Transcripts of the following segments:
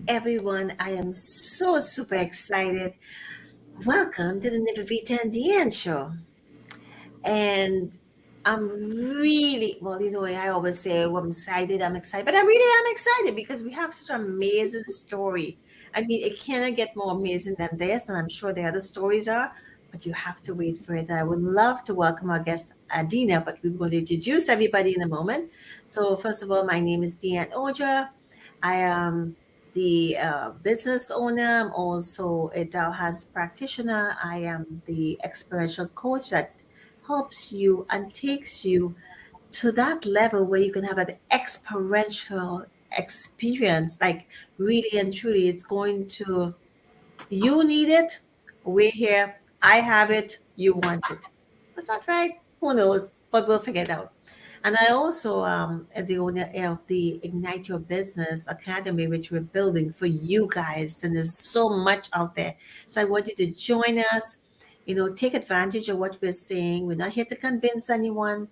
everyone. I am so super excited. Welcome to the Nivedita and Dianne show. And I'm really, I always say, I'm excited, but I really am excited because we have such an amazing story. I mean, it cannot get more amazing than this, and I'm sure the other stories are, but you have to wait for it. I would love to welcome our guest, Adina, but we're going to introduce everybody in a moment. So, first of all, my name is Dianne Ojar. I am the business owner. I'm also a Tao practitioner. I am the experiential coach that helps you and takes you to that level where you can have an experiential experience. Like, really and truly, it's going to, you need it, we're here, I have it, you want it. Is that right? Who knows? But we'll figure it out. And I also am the owner of the Ignite Your Business Academy, which we're building for you guys. And there's so much out there. So I want you to join us, take advantage of what we're saying. We're not here to convince anyone.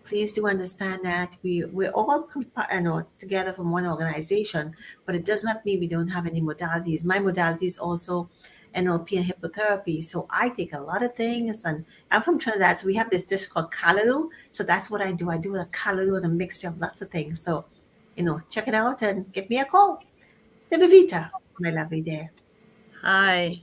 Please do understand that we're all together from one organization, but it does not mean we don't have any modalities. My modality is also NLP and hypnotherapy. So I take a lot of things, and I'm from Trinidad, so we have this dish called callaloo. So that's what I do. I do a callaloo and a mixture of lots of things. So, check it out and give me a call. Nivavita, my lovely dear. Hi,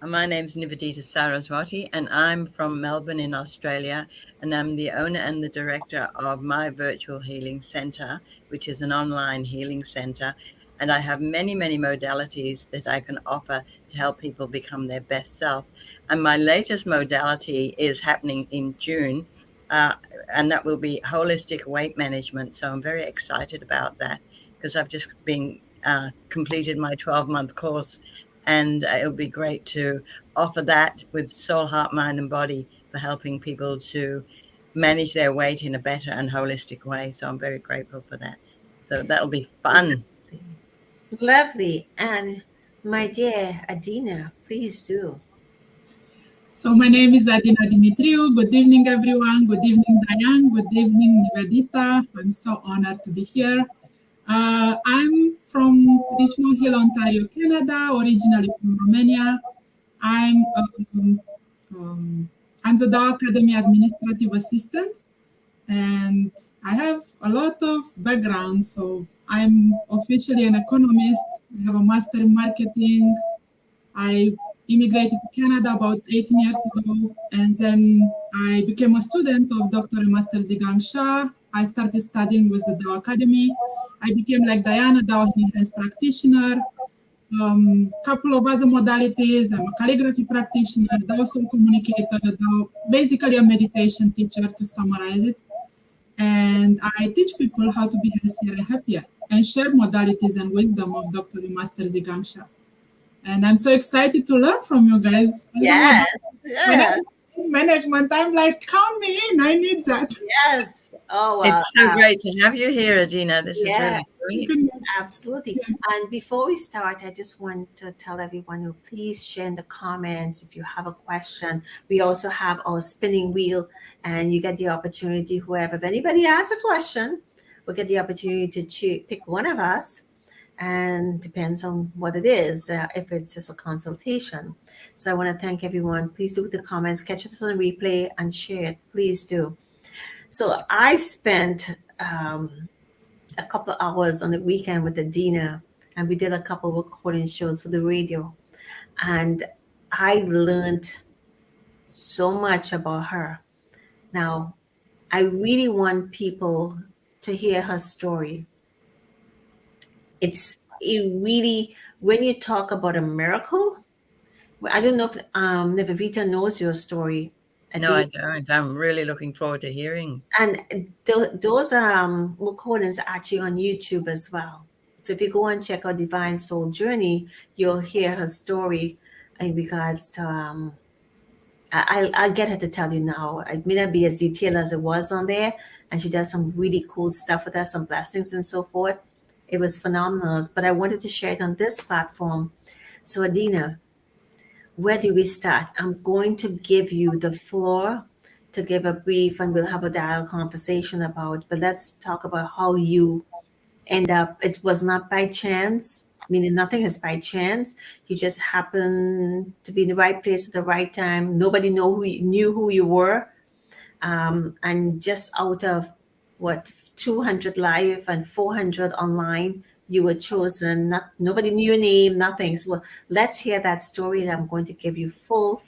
my name's Nivedita Saraswati, and I'm from Melbourne in Australia, and I'm the owner and the director of my virtual healing center, which is an online healing center. And I have many, many modalities that I can offer to help people become their best self. And my latest modality is happening in June, and that will be holistic weight management. So I'm very excited about that because I've just been completed my 12-month course, and it would be great to offer that with soul, heart, mind, and body for helping people to manage their weight in a better and holistic way. So I'm very grateful for that. So that'll be fun. Lovely. And my dear Adina, please do. So my name is Adina Dimitriu. Good evening, everyone. Good evening, Dianne. Good evening, Nivedita. I'm so honored to be here. I'm from Richmond Hill, Ontario, Canada, originally from Romania. I'm the Tao Academy Administrative Assistant, and I have a lot of background. So I'm officially an economist. I have a master in marketing. I immigrated to Canada about 18 years ago, and then I became a student of Dr. and Master Zhigang Shah. I started studying with the Tao Academy. I became like Diana, Tao Enhanced Practitioner, couple of other modalities. I'm a calligraphy practitioner, Tao Soul Communicator, basically a meditation teacher to summarize it. And I teach people how to be healthier and happier and share modalities and wisdom of Dr. and Master Zhigang Shah. And I'm so excited to learn from you guys. Yes. When I management, I'm like, count me in. I need that. Yes. Oh, well. It's so great to have you here, Adina. This is really great. Absolutely. Yes. And before we start, I just want to tell everyone to please share in the comments if you have a question. We also have our spinning wheel, and you get the opportunity, if anybody asks a question, we'll get the opportunity to pick one of us. And depends on what it is, if it's just a consultation. So I want to thank everyone. Please do the comments, catch us on the replay, and share it. Please do. So I spent a couple of hours on the weekend with Adina, and we did a couple of recording shows for the radio. And I learned so much about her. Now, I really want people to hear her story. It really, when you talk about a miracle, I don't know if Nivedita knows your story. No, I don't. I'm really looking forward to hearing. And those recordings are actually on YouTube as well. So if you go and check out Divine Soul Journey, you'll hear her story in regards to, I'll get her to tell you now. It may not be as detailed as it was on there. And she does some really cool stuff with us, some blessings and so forth. It was phenomenal, but I wanted to share it on this platform. So Adina, where do we start? I'm going to give you the floor to give a brief, and we'll have a dialogue conversation about, but let's talk about how you end up. It was not by chance. meaning nothing is by chance. You just happen to be in the right place at the right time. Nobody knew who you were, and just out of what 200 live and 400 online, you were chosen. Not nobody knew your name, nothing. So let's hear that story, and I'm going to give you full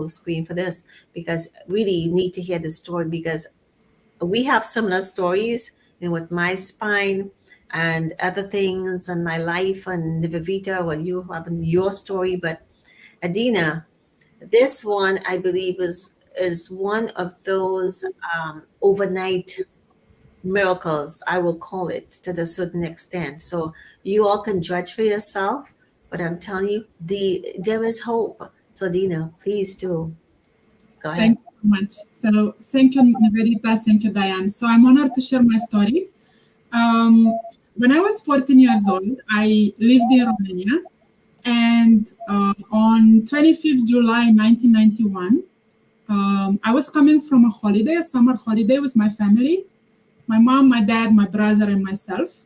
screen for this, because really you need to hear the story, because we have similar stories, with my spine and other things and my life and Nivedita, well, you have your story, but Adina, this one I believe is one of those overnight miracles, I will call it, to a certain extent. So you all can judge for yourself, but I'm telling you, there is hope. So Dina, please do go ahead. Thank you so much. So thank you, Nivedita. Thank you, Diane. So I'm honored to share my story. When I was 14 years old, I lived in Romania. And on 25th July 1991, I was coming from a holiday, a summer holiday with my family, my mom, my dad, my brother, and myself.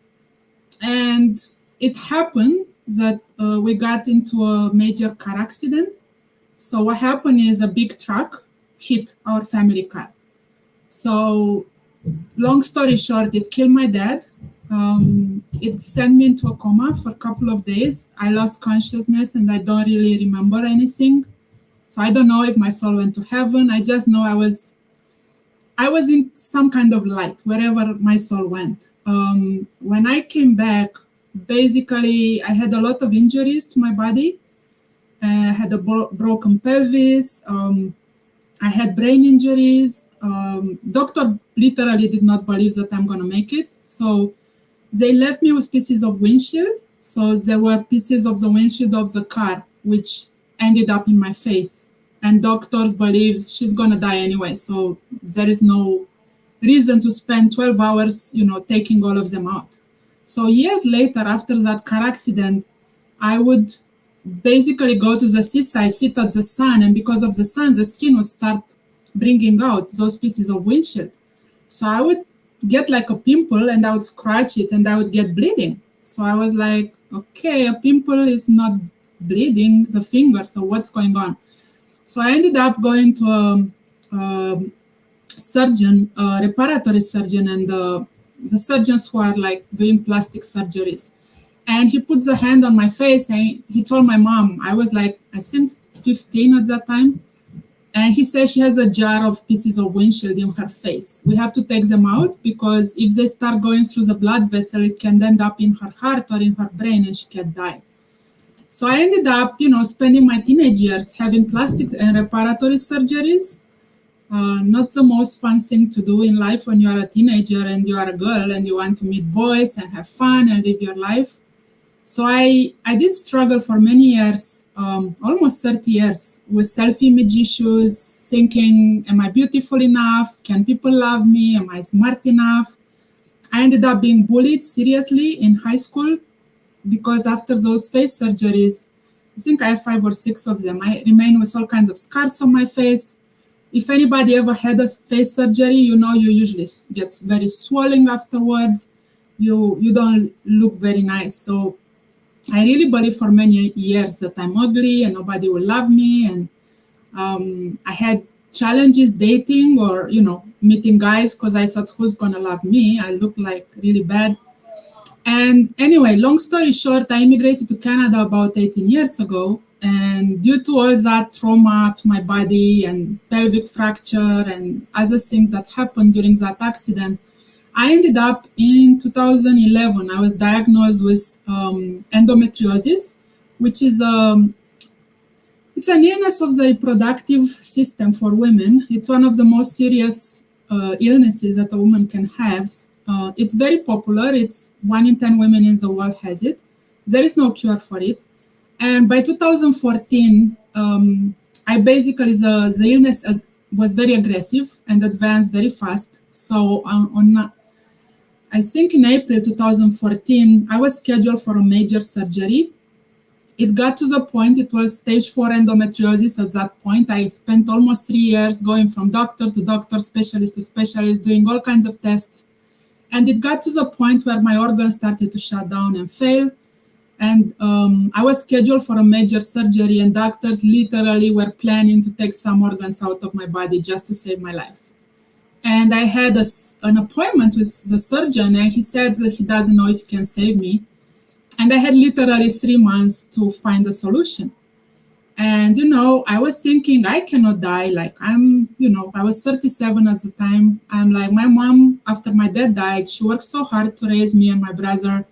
And it happened that we got into a major car accident. So what happened is a big truck hit our family car. So long story short, it killed my dad. It sent me into a coma for a couple of days. I lost consciousness and I don't really remember anything. So I don't know if my soul went to heaven. I just know I was in some kind of light wherever my soul went. When I came back, basically I had a lot of injuries to my body. I had a broken pelvis. I had brain injuries. Doctor literally did not believe that I'm going to make it. So they left me with pieces of windshield. So there were pieces of the windshield of the car, which ended up in my face. And doctors believe she's going to die anyway. So there is no reason to spend 12 hours, taking all of them out. So years later, after that car accident, I would basically go to the seaside, sit at the sun. And because of the sun, the skin would start bringing out those pieces of windshield. So I would get like a pimple and I would scratch it and I would get bleeding. So I was like, okay, a pimple is not bleeding the finger, so what's going on? So I ended up going to a surgeon, a reparatory surgeon, and the surgeons who are like doing plastic surgeries. And he put the hand on my face and he told my mom, I was like, I think 15 at that time. And he said she has a jar of pieces of windshield in her face. We have to take them out because if they start going through the blood vessel, it can end up in her heart or in her brain and she can die. So I ended up, spending my teenage years having plastic and reparatory surgeries. Not the most fun thing to do in life when you are a teenager and you are a girl and you want to meet boys and have fun and live your life. So I did struggle for many years, almost 30 years, with self-image issues, thinking, am I beautiful enough? Can people love me? Am I smart enough? I ended up being bullied seriously in high school because after those face surgeries, I think I have 5 or 6 of them. I remain with all kinds of scars on my face. If anybody ever had a face surgery, you usually get very swollen afterwards. You don't look very nice. So I really believed for many years that I'm ugly and nobody will love me. And I had challenges dating or, meeting guys because I thought, who's going to love me? I look like really bad. And anyway, long story short, I immigrated to Canada about 18 years ago. And due to all that trauma to my body and pelvic fracture and other things that happened during that accident, I ended up in 2011. I was diagnosed with endometriosis, which is it's an illness of the reproductive system for women. It's one of the most serious illnesses that a woman can have. It's very popular. It's 1 in 10 women in the world has it. There is no cure for it. And by 2014, I basically, the illness was very aggressive and advanced very fast. So I think in April 2014, I was scheduled for a major surgery. It got to the point, it was stage 4 endometriosis at that point. I spent almost 3 years going from doctor to doctor, specialist to specialist, doing all kinds of tests. And it got to the point where my organs started to shut down and fail. And I was scheduled for a major surgery, and doctors literally were planning to take some organs out of my body just to save my life. And I had an appointment with the surgeon, and he said that he doesn't know if he can save me. And I had literally 3 months to find a solution. And, I was thinking, I cannot die. Like, I was 37 at the time. I'm like, my mom, after my dad died, she worked so hard to raise me and my brother.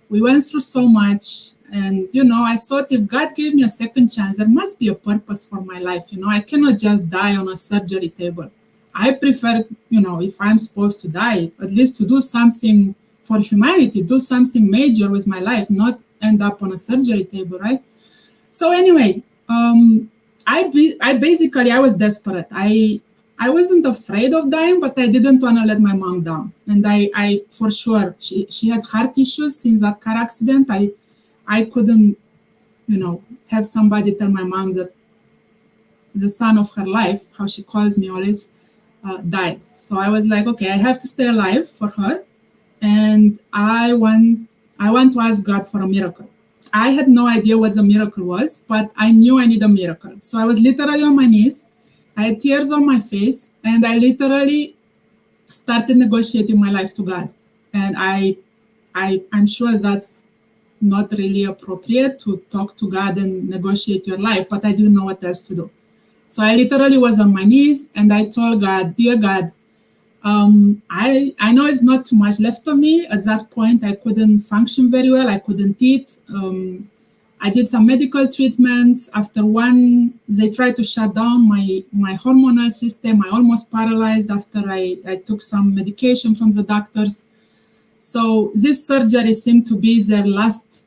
We went through so much. And, I thought if God gave me a second chance, there must be a purpose for my life. I cannot just die on a surgery table. I prefer, if I'm supposed to die, at least to do something for humanity, do something major with my life, not end up on a surgery table, right? So anyway, I was desperate. I wasn't afraid of dying, but I didn't want to let my mom down. And I for sure, she had heart issues since that car accident. I couldn't, have somebody tell my mom that the son of her life, how she calls me always, died. So I was like, okay, I have to stay alive for her. And I want to ask God for a miracle. I had no idea what the miracle was, but I knew I need a miracle. So I was literally on my knees. I had tears on my face, and I literally started negotiating my life to God. And I'm sure that's not really appropriate to talk to God and negotiate your life, but I didn't know what else to do. So I literally was on my knees, and I told God, dear God, I know it's not too much left of me. At that point, I couldn't function very well. I couldn't eat. I did some medical treatments. After one, they tried to shut down my hormonal system. I almost paralyzed after I took some medication from the doctors. So this surgery seemed to be their last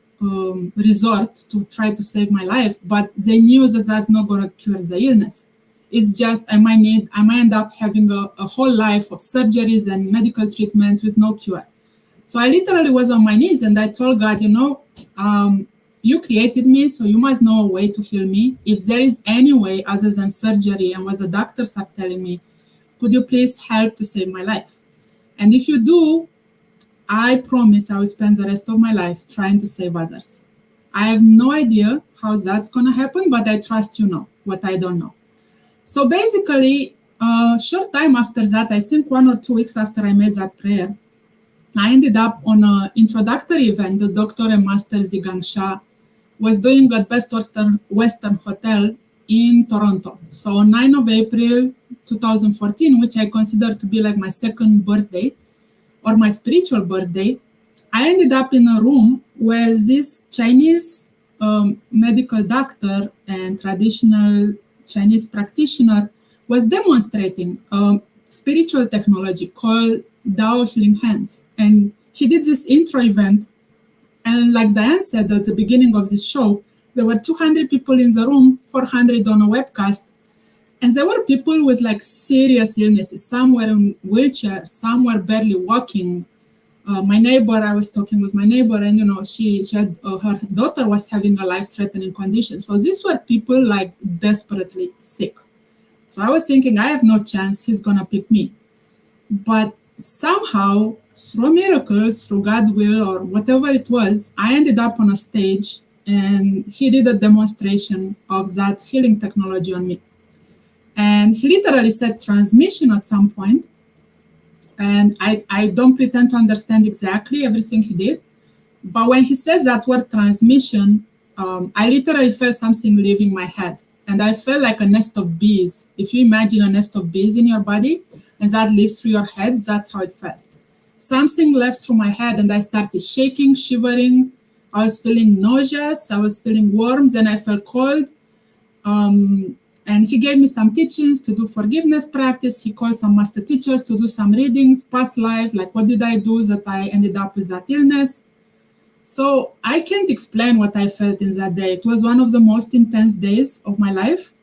resort to try to save my life, but they knew that that's not going to cure the illness. It's just I might end up having a whole life of surgeries and medical treatments with no cure. So I literally was on my knees, and I told God, you created me, so you must know a way to heal me. If there is any way other than surgery and what the doctors are telling me, could you please help to save my life? And if you do, I promise I will spend the rest of my life trying to save others. I have no idea how that's going to happen, but I trust you know what I don't know. So basically, short time after that, I think 1 or 2 weeks after I made that prayer, I ended up on an introductory event that Dr. and Master Zhigang Shah was doing at Best Western Hotel in Toronto. So on 9 of April 2014, which I consider to be like my second birthday or my spiritual birthday, I ended up in a room where this Chinese medical doctor and traditional Chinese practitioner was demonstrating spiritual technology called Tao Healing Hands. And he did this intro event. And like Dianne said at the beginning of this show, there were 200 people in the room, 400 on a webcast. And there were people with like serious illnesses. Some were in wheelchairs, some were barely walking. My neighbor, I was talking with my neighbor, and she had her daughter was having a life-threatening condition. So these were people like desperately sick. So I was thinking, I have no chance he's gonna pick me. But somehow, through a miracle, through God's will or whatever it was, I ended up on a stage, and he did a demonstration of that healing technology on me. And he literally said transmission at some point. And I don't pretend to understand exactly everything he did. But when he says that word transmission, I literally felt something leaving my head. And I felt like a nest of bees. If you imagine a nest of bees in your body, and that leaves through your head, that's how it felt. Something left through my head, and I started shaking, shivering. I was feeling nauseous. I was feeling warm, and I felt cold. And he gave me some teachings to do forgiveness practice. He called some master teachers to do some readings, past life, like what did I do that I ended up with that illness. So I can't explain what I felt in that day. It was one of the most intense days of my life.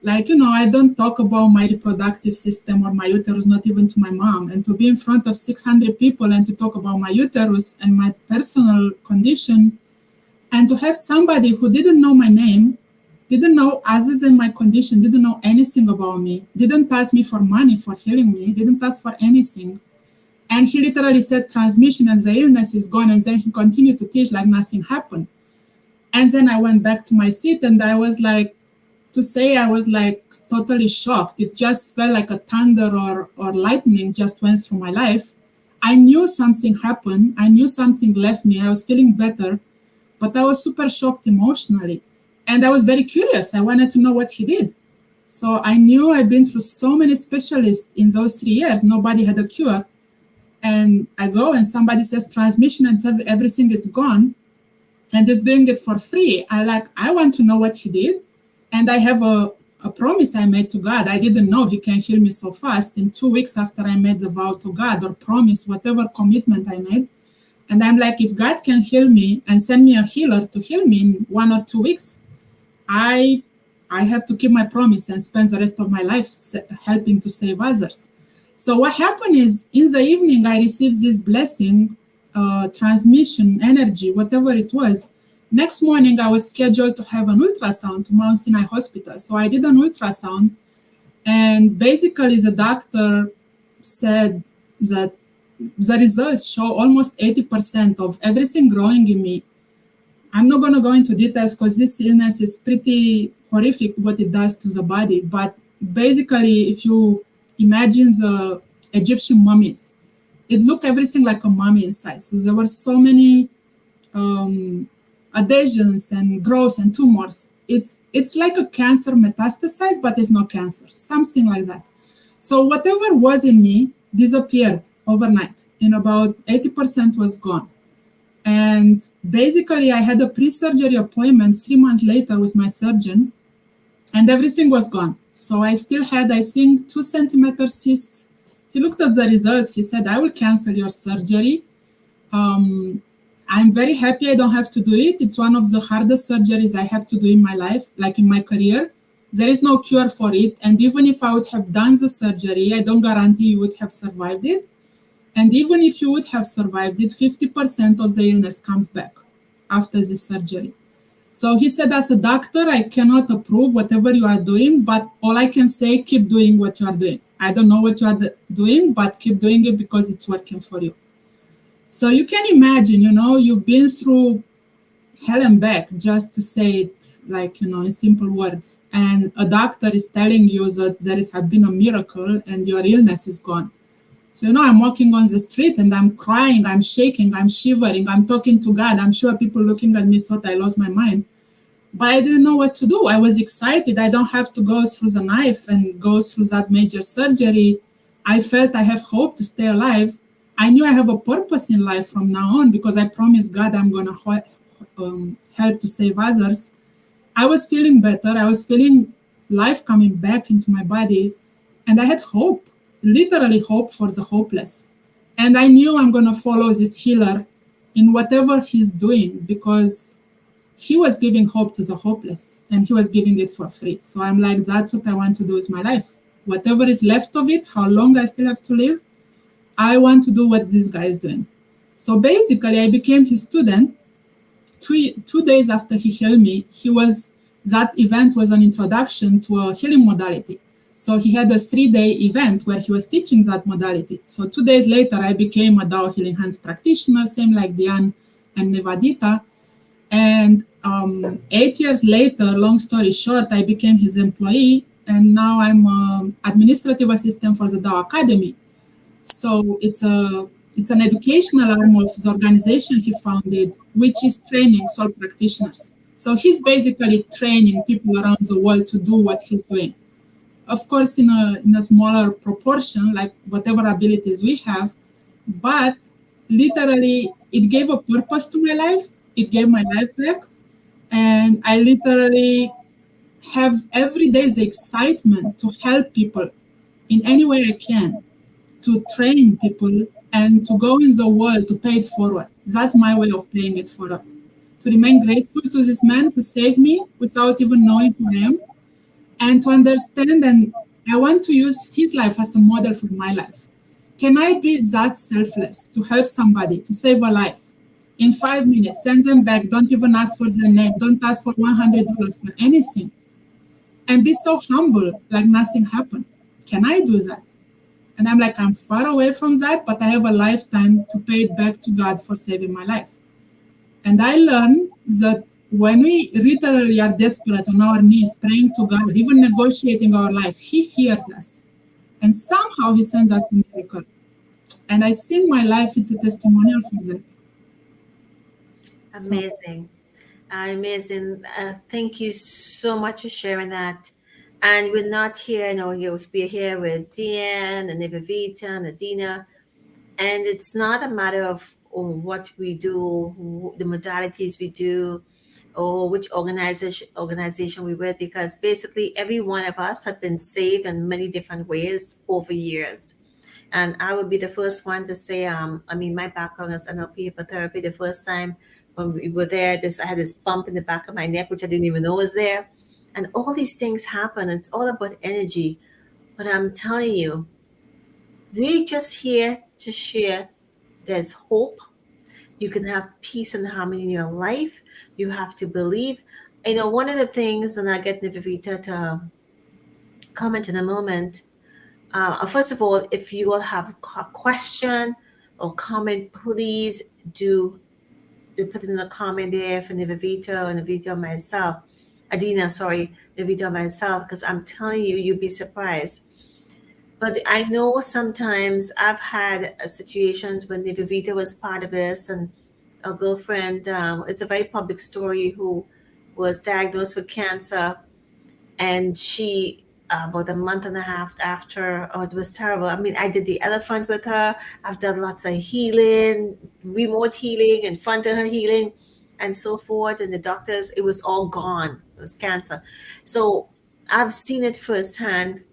Like, I don't talk about my reproductive system or my uterus, not even to my mom. And to be in front of 600 people and to talk about my uterus and my personal condition, and to have somebody who didn't know my name, didn't know other than my condition, didn't know anything about me, didn't ask me for money for healing me, didn't ask for anything. And he literally said transmission and the illness is gone, and then he continued to teach like nothing happened. And then I went back to my seat, and I was like, to say I was like totally shocked. It just felt like a thunder or lightning just went through my life. I knew something happened. I knew something left me. I was feeling better, but I was super shocked emotionally. And I was very curious. I wanted to know what he did. So I knew I'd been through so many specialists in those 3 years. Nobody had a cure. And I go and somebody says transmission and everything is gone. And is doing it for free. I want to know what he did. And I have a promise I made to God. I didn't know he can heal me so fast. In 2 weeks after I made the vow to God or promise, whatever commitment I made. And I'm like, if God can heal me and send me a healer to heal me in 1 or 2 weeks, I have to keep my promise and spend the rest of my life helping to save others. So what happened is in the evening, I received this blessing, transmission, energy, whatever it was. Next morning, I was scheduled to have an ultrasound to Mount Sinai Hospital. So I did an ultrasound, and basically the doctor said that the results show almost 80% of everything growing in me. I'm not going to go into details because this illness is pretty horrific what it does to the body. But basically, if you imagine the Egyptian mummies, it looked everything like a mummy inside. So there were so many adhesions and growths and tumors. It's like a cancer metastasized, but it's not cancer, something like that. So whatever was in me disappeared overnight. In about 80% was gone. And basically I had a pre-surgery appointment 3 months later with my surgeon, and everything was gone. So I still had, I think, 2 centimeter cysts. He looked at the results. He said, I will cancel your surgery. I'm very happy I don't have to do it. It's one of the hardest surgeries I have to do in my life, like in my career. There is no cure for it. And even if I would have done the surgery, I don't guarantee you would have survived it. And even if you would have survived it, 50% of the illness comes back after this surgery. So he said, as a doctor, I cannot approve whatever you are doing, but all I can say, keep doing what you are doing. I don't know what you are doing, but keep doing it because it's working for you. So you can imagine, you've been through hell and back, just to say it like, in simple words. And a doctor is telling you that there has been a miracle and your illness is gone. So, I'm walking on the street and I'm crying, I'm shaking, I'm shivering, I'm talking to God. I'm sure people looking at me thought I lost my mind. But I didn't know what to do. I was excited. I don't have to go through the knife and go through that major surgery. I felt I have hope to stay alive. I knew I have a purpose in life from now on because I promised God I'm going to help to save others. I was feeling better. I was feeling life coming back into my body. And I had hope, literally hope for the hopeless. And I knew I'm going to follow this healer in whatever he's doing because he was giving hope to the hopeless and he was giving it for free. So I'm like, that's what I want to do with my life. Whatever is left of it, how long I still have to live, I want to do what this guy is doing. So basically, I became his student. 2 days after he healed me, that event was an introduction to a healing modality. So he had a 3-day event where he was teaching that modality. So 2 days later, I became a Tao Healing Hands practitioner, same like Dianne and Nivedita. And 8 years later, long story short, I became his employee. And now I'm an administrative assistant for the Tao Academy. So it's an educational arm of the organization he founded, which is training soul practitioners. So he's basically training people around the world to do what he's doing. Of course, in a smaller proportion, like whatever abilities we have, but literally it gave a purpose to my life. It gave my life back. And I literally have every day the excitement to help people in any way I can, to train people and to go in the world to pay it forward. That's my way of paying it forward. To remain grateful to this man who saved me without even knowing who I am, and to understand, and I want to use his life as a model for my life. Can I be that selfless to help somebody, to save a life? In 5 minutes, send them back, don't even ask for their name, don't ask for $100 for anything. And be so humble, like nothing happened. Can I do that? And I'm like, I'm far away from that, but I have a lifetime to pay it back to God for saving my life. And I learned that when we literally are desperate on our knees, praying to God, even negotiating our life, He hears us. And somehow He sends us a miracle. And I think my life is a testimonial for that. So Amazing. Amazing. Thank you so much for sharing that. And we're not here, we're here with Dianne and Nivedita and Adina. And it's not a matter of what we do, the modalities we do, or which organization we with, because basically every one of us have been saved in many different ways over years. And I would be the first one to say, I mean, my background is NLP hypnotherapy. The first time when we were there, I had this bump in the back of my neck, which I didn't even know was there. And all these things happen. It's all about energy. But I'm telling you, we're just here to share there's hope. You can have peace and harmony in your life. You have to believe. One of the things, and I'll get Nivita to comment in a moment. First of all, if you will have a question or comment, please do put it in the comment there for Nivita and Nivita and myself. Adina, sorry, Nivita and myself, because I'm telling you, you'll be surprised. But I know sometimes I've had situations when Nivita was part of this, and a girlfriend, it's a very public story, who was diagnosed with cancer, and she about a month and a half after, oh, it was terrible. I mean, I did the elephant with her. I've done lots of healing, remote healing, in front of her healing, and so forth. And the doctors, it was all gone. It was cancer. So I've seen it firsthand.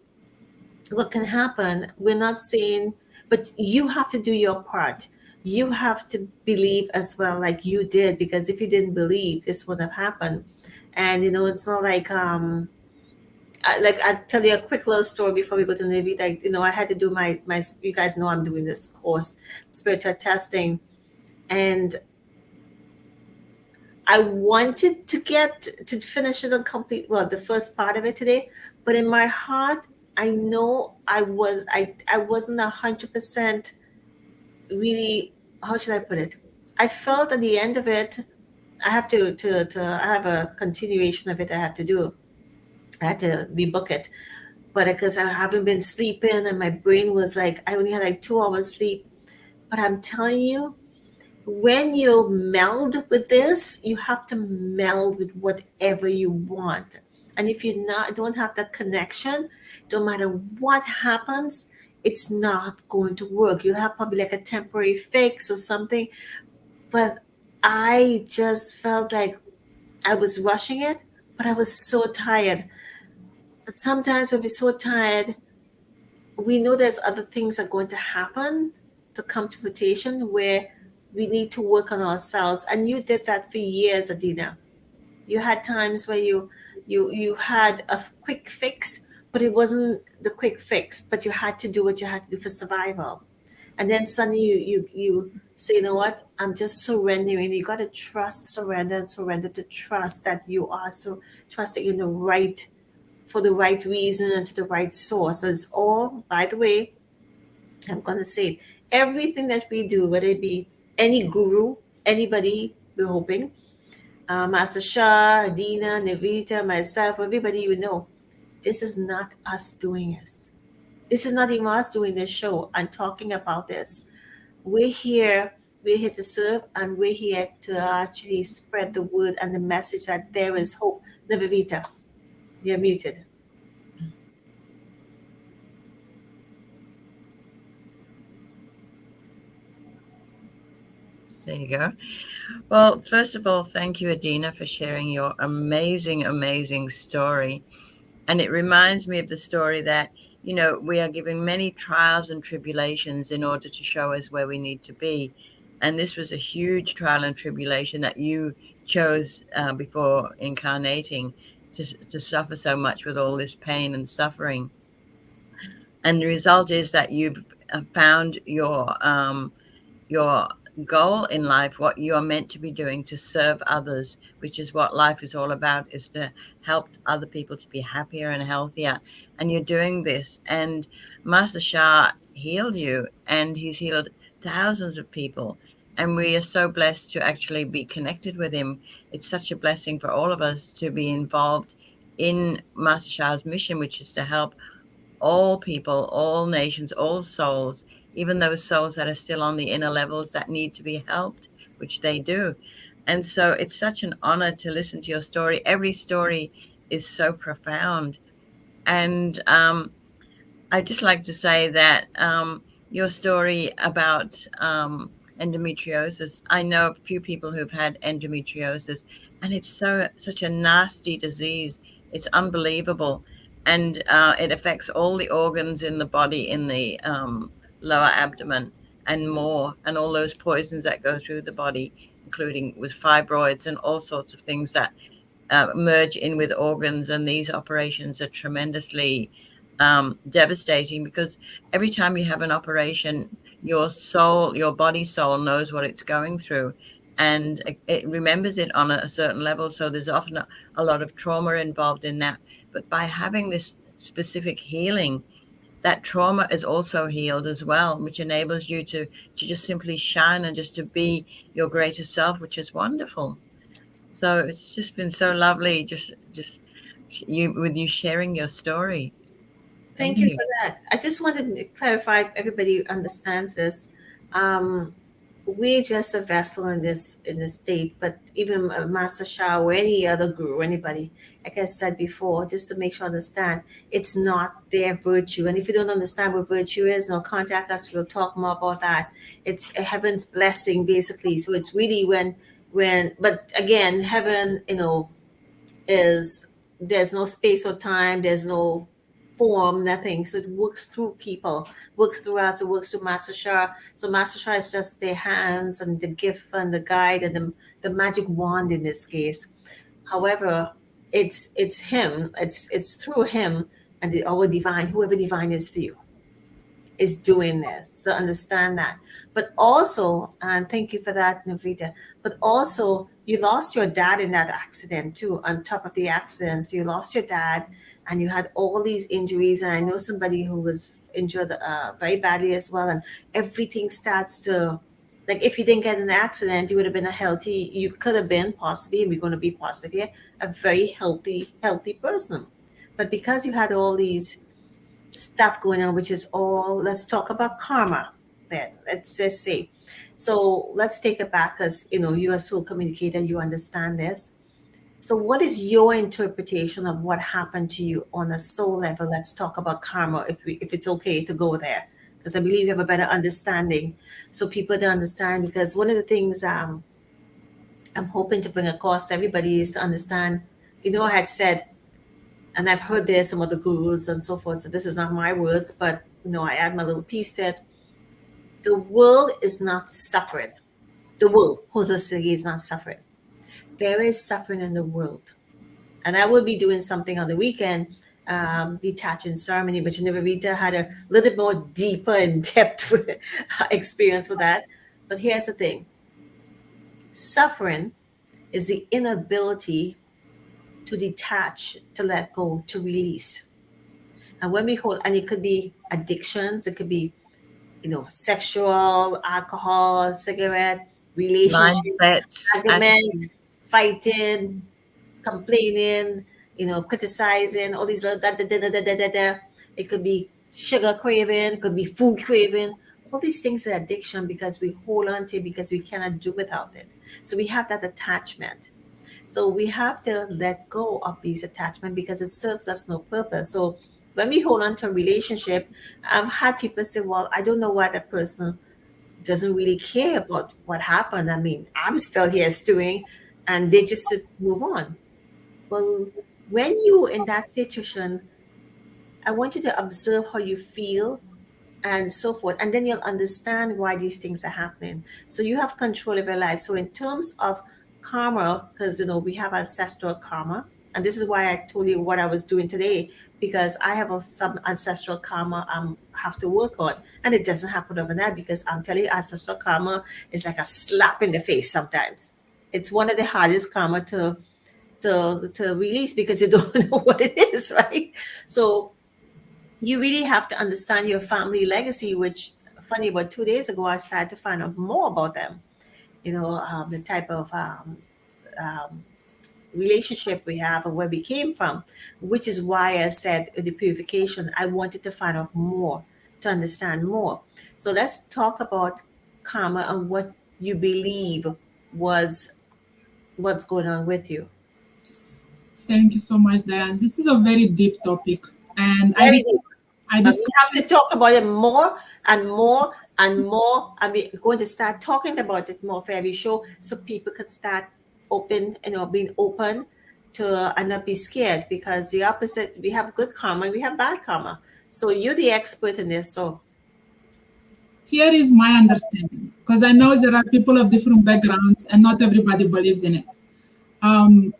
What can happen? We're not saying, but you have to do your part. You have to believe as well, like you did, because if you didn't believe, this wouldn't have happened. And it's not like I'll tell you a quick little story before we go to the Navy. Like, I had to do my you guys know I'm doing this course, spiritual testing, and I wanted to get to finish it and complete, well, the first part of it today, but in my heart, I know I wasn't 100% really. How should I put it? I felt at the end of it, I have to I have a continuation of it I have to do. I had to rebook it, but because I haven't been sleeping and my brain was like, I only had like 2 hours sleep. But I'm telling you, when you meld with this, you have to meld with whatever you want. And if you don't have that connection, no matter what happens, it's not going to work. You'll have probably like a temporary fix or something. But I just felt like I was rushing it, but I was so tired. But sometimes when we're so tired, we know there's other things that are going to happen to come to fruition where we need to work on ourselves. And you did that for years, Adina. You had times where you had a quick fix, but it wasn't the quick fix, but you had to do what you had to do for survival. And then suddenly you say, you know what, I'm just surrendering. You got to trust, surrender, and surrender to trust that you are so trusting in the right, for the right reason and to the right source. And it's all, by the way, I'm going to say it, everything that we do, whether it be any guru, anybody, we're hoping, Master Shah, Adina, Nivita, myself, everybody you know, this is not us doing this. This is not even us doing this show and talking about this. We're here to serve, and we're here to actually spread the word and the message that there is hope. Nivita, you're muted. There you go. Well, first of all, thank you, Adina, for sharing your amazing, amazing story. And it reminds me of the story that, we are given many trials and tribulations in order to show us where we need to be. And this was a huge trial and tribulation that you chose before incarnating to suffer so much with all this pain and suffering. And the result is that you've found your goal in life, what you are meant to be doing to serve others, which is what life is all about, is to help other people to be happier and healthier. And you're doing this. And Master Shah healed you, and he's healed thousands of people. and we are so blessed to actually be connected with him. It's such a blessing for all of us to be involved in Master Shah's mission, which is to help all people, all nations, all souls, even those souls that are still on the inner levels that need to be helped, which they do. And so it's such an honor to listen to your story. Every story is so profound. And I'd just like to say that your story about endometriosis, I know a few people who've had endometriosis, and it's such a nasty disease. It's unbelievable, and it affects all the organs in the body, in the lower abdomen, and more, and all those poisons that go through the body, including with fibroids and all sorts of things that merge in with organs. And these operations are tremendously devastating, because every time you have an operation, your soul, your body soul knows what it's going through, and it remembers it on a certain level. So there's often a lot of trauma involved in that. But by having this specific healing, that trauma is also healed as well, which enables you to just simply shine and just to be your greater self, which is wonderful. So it's just been so lovely, just you with you sharing your story. Thank Thank you you. for that. I just wanted to clarify if everybody understands this. Um, we're just a vessel in this state, but even Master Shah or any other guru, anybody, like I said before, just to make sure I understand, it's not their virtue. And if you don't understand what virtue is, contact us. We'll talk more about that. It's a heaven's blessing, basically. So it's really but again, heaven, is there's no space or time, there's no form, nothing. So it works through people, works through us, it works through Master Shah. So Master Shah is just their hands and the gift and the guide and the magic wand in this case. However, it's him, it's through him and our divine, whoever divine is for you, is doing this. So understand that. But also, and thank you for that, Nivedita, but also you lost your dad in that accident too, on top of the accident. So you lost your dad and you had all these injuries. And I know somebody who was injured very badly as well. And everything starts to, like, if you didn't get in an accident, you would have been you could have been possibly, and we're going to be possibly, a very healthy person. But because you had all these stuff going on, which is all, let's talk about karma then. Let's just say. So let's take it back, because you're a soul communicator, you understand this. So what is your interpretation of what happened to you on a soul level? Let's talk about karma, if it's okay to go there, because I believe you have a better understanding, so people to understand. Because one of the things I'm hoping to bring across to everybody is to understand, I had said, and I've heard there's some other gurus and so forth. So this is not my words, but I add my little piece that the world is not suffering. The world, holistically, is not suffering. There is suffering in the world, and I will be doing something on the weekend, detaching ceremony, which Nivedita had a little more deeper and depth experience with that. But here's the thing: suffering is the inability to detach, to let go, to release. And when we hold, and it could be addictions, it could be, sexual, alcohol, cigarette, relationship, Mindsets, argument, attitude, fighting, complaining, criticizing, all these little da da da da da da da. Da. It could be sugar craving, it could be food craving. All these things are addiction because we hold on to it because we cannot do without it. So we have that attachment. So we have to let go of these attachments because it serves us no purpose. So when we hold on to a relationship, I've had people say, well, I don't know why that person doesn't really care about what happened. I mean, I'm still here stewing, and they just move on. Well, when you in that situation, I want you to observe how you feel and so forth. And then you'll understand why these things are happening. So you have control of your life. So in terms of karma, because we have ancestral karma, and this is why I told you what I was doing today, because I have some ancestral karma I have to work on. And it doesn't happen overnight, because I'm telling you, ancestral karma is like a slap in the face sometimes. It's one of the hardest karma to release, because you don't know what it is, right? So you really have to understand your family legacy, which, funny, about 2 days ago, I started to find out more about them. the type of um, relationship we have and where we came from, which is why I said the purification, I wanted to find out more, to understand more. So let's talk about karma and what you believe was what's going on with you. Thank you so much, Diane. This is a very deep topic, and Very deep. I And we have discovered to talk about it more and more and more. And we're going to start talking about it more for every show so people can start being open to and not be scared, because the opposite, we have good karma and we have bad karma. So you're the expert in this. So here is my understanding, because I know there are people of different backgrounds and not everybody believes in it.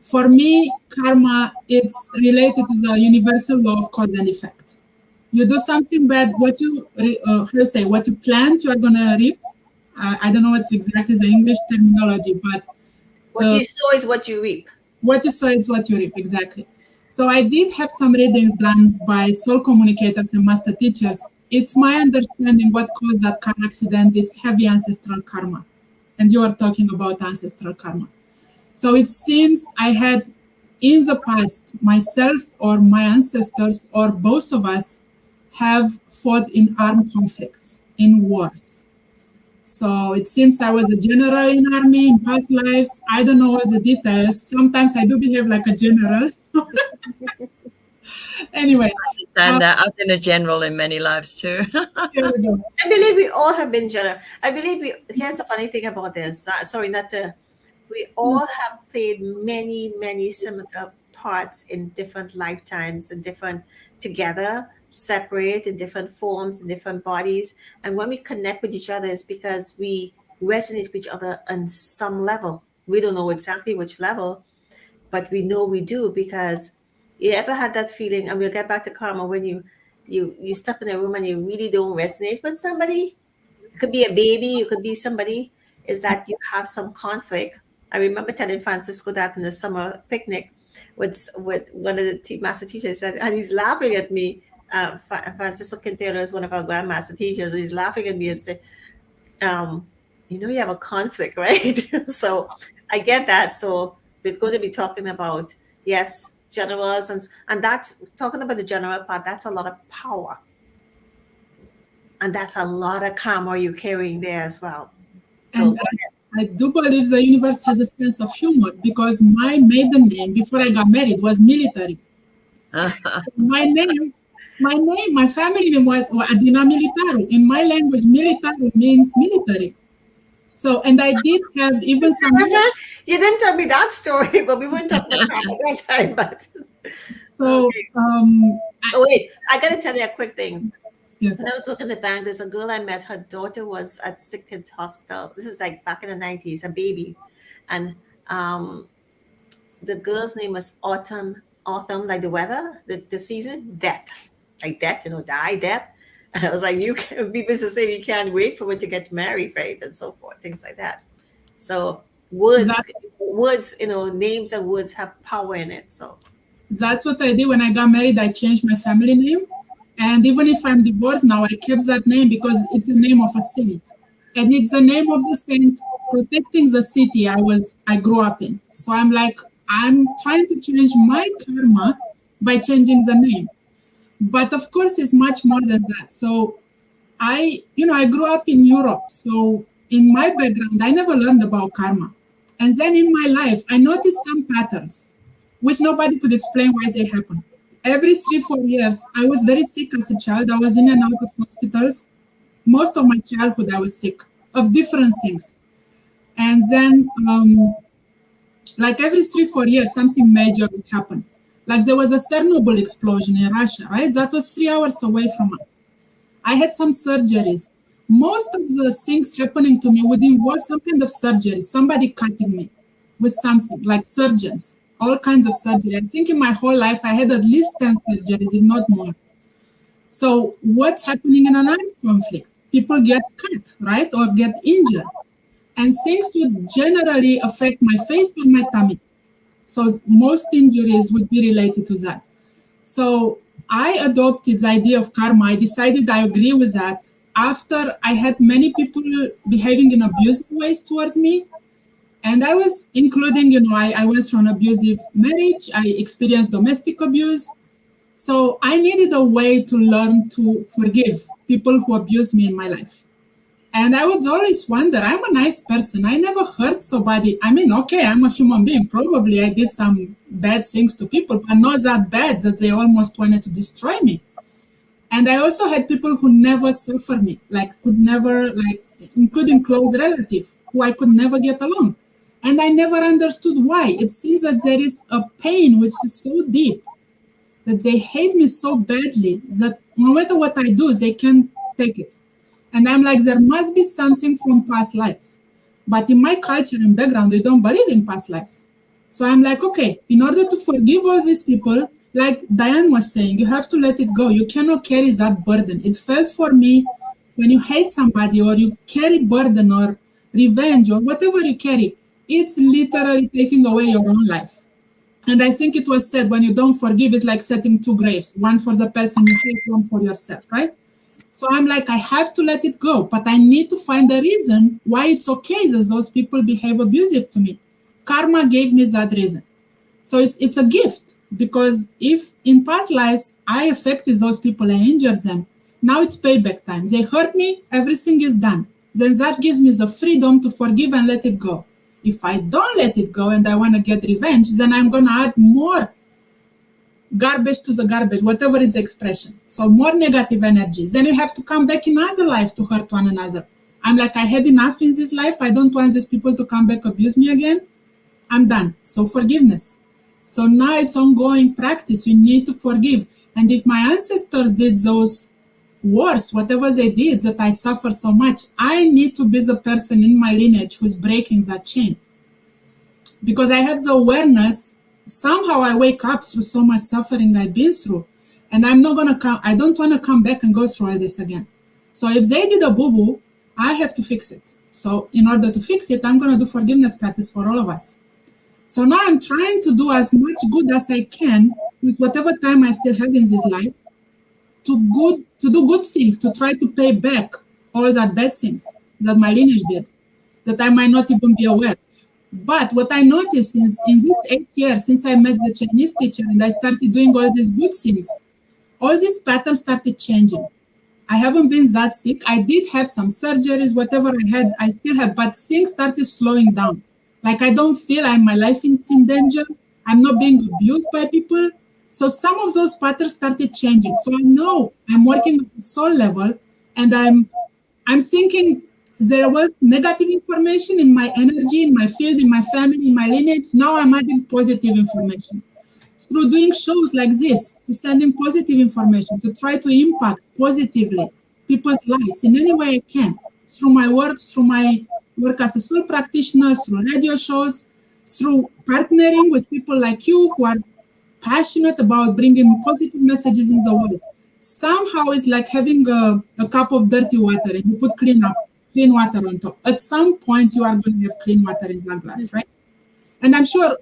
For me, karma, it's related to the universal law of cause and effect. You do something bad, what you plant, you are gonna reap. I don't know what's exactly the English terminology, but what you sow is what you reap. What you sow is what you reap, exactly. So I did have some readings done by soul communicators and master teachers. It's my understanding what caused that car accident. It's heavy ancestral karma. And you are talking about ancestral karma. So it seems I had in the past, myself or my ancestors or both of us have fought in armed conflicts, in wars. So it seems I was a general in army in past lives. I don't know all the details. Sometimes I do behave like a general. Anyway. And I've been a general in many lives too. Here we go. I believe we all have been general. I believe here's the funny thing about this. Sorry, not to. We all have played many, many similar parts in different lifetimes and different together, separate in different forms, in different bodies. And when we connect with each other, it's because we resonate with each other on some level. We don't know exactly which level, but we know we do, because you ever had that feeling, and we'll get back to karma, when you step in a room and you really don't resonate with somebody. It could be a baby, it could be somebody, is that you have some conflict. I remember telling Francisco that in the summer picnic with one of the master teachers said, and he's laughing at me. Francisco Quintero is one of our grandmaster teachers. He's laughing at me and said, you have a conflict, right? So I get that. So we're going to be talking about, yes, generals, and that's talking about the general part. That's a lot of power. And that's a lot of karma you're carrying there as well. And I do believe the universe has a sense of humor, because my maiden name before I got married was military. My family name was Adina Militaru. In my language, militaru means military. So, and I did have even some. You didn't tell me that story, but we weren't talking about that time. But so, wait, I got to tell you a quick thing. Yes. When I was looking at the bank, there's a girl I met. Her daughter was at Sick Kids Hospital. This is like back in the 90s, a baby. And the girl's name was Autumn, like the weather, the season, death. Like death, die, death. And I was like, people used to say you can't wait for when you get married, right? And so forth, things like that. So words, names and words have power in it. So that's what I did when I got married. I changed my family name. And even if I'm divorced now, I kept that name because it's the name of a saint. And it's the name of the saint protecting the city I grew up in. So I'm trying to change my karma by changing the name. But of course, it's much more than that. So I grew up in Europe. So in my background, I never learned about karma. And then in my life, I noticed some patterns, which nobody could explain why they happen. Every 3-4 years, I was very sick as a child. I was in and out of hospitals. Most of my childhood, I was sick of different things. And then, every 3-4 years, something major would happen. Like there was a Chernobyl explosion in Russia, right? That was 3 hours away from us. I had some surgeries. Most of the things happening to me would involve some kind of surgery, somebody cutting me with something, like surgeons. All kinds of surgery. I think in my whole life, I had at least 10 surgeries, if not more. So what's happening in an armed conflict? People get cut, right? Or get injured. And things would generally affect my face or my tummy. So most injuries would be related to that. So I adopted the idea of karma. I decided I agree with that. after I had many people behaving in abusive ways towards me. And I was including, I went through an abusive marriage. I experienced domestic abuse. So I needed a way to learn to forgive people who abused me in my life. And I would always wonder, I'm a nice person. I never hurt somebody. I mean, okay, I'm a human being. Probably I did some bad things to people, but not that bad that they almost wanted to destroy me. And I also had people who never suffered me, including close relatives who I could never get along. And I never understood why. It seems that there is a pain which is so deep that they hate me so badly that no matter what I do, they can't take it. And I'm like, there must be something from past lives. But in my culture and background, we don't believe in past lives. So I'm like, okay, in order to forgive all these people, like Dianne was saying, you have to let it go. You cannot carry that burden. It felt for me when you hate somebody or you carry burden or revenge or whatever you carry, it's literally taking away your own life. And I think it was said, when you don't forgive, it's like setting two graves, one for the person you hate, one for yourself, right? So I'm like, I have to let it go, but I need to find a reason why it's okay that those people behave abusive to me. Karma gave me that reason. So it's a gift, because if in past lives I affected those people and injured them, now it's payback time. They hurt me, everything is done. Then that gives me the freedom to forgive and let it go. If I don't let it go and I want to get revenge, then I'm going to add more garbage to the garbage, whatever is the expression. So more negative energy. Then you have to come back in other lives to hurt one another. I'm like, I had enough in this life. I don't want these people to come back, abuse me again. I'm done. So forgiveness. So now it's ongoing practice. We need to forgive. And if my ancestors did those wars, whatever they did, that I suffer so much, I need to be the person in my lineage who's breaking that chain. Because I have the awareness, somehow I wake up through so much suffering I've been through, and I don't want to come back and go through all this again. So if they did a boo-boo, I have to fix it. So in order to fix it, I'm going to do forgiveness practice for all of us. So now I'm trying to do as much good as I can with whatever time I still have in this life to do good things, to try to pay back all that bad things that my lineage did, that I might not even be aware. But what I noticed is in these 8 years since I met the Chinese teacher and I started doing all these good things, all these patterns started changing. I haven't been that sick. I did have some surgeries, whatever I had, I still have, but things started slowing down. Like I don't feel my life is in danger. I'm not being abused by people. So some of those patterns started changing. So I know I'm working at the soul level, and I'm thinking there was negative information in my energy, in my field, in my family, in my lineage. Now I'm adding positive information. Through doing shows like this, to send in positive information, to try to impact positively people's lives in any way I can, through my work as a soul practitioner, through radio shows, through partnering with people like you who are passionate about bringing positive messages in the world. Somehow it's like having a cup of dirty water and you put clean water on top. At some point you are going to have clean water in that glass, right? And I'm sure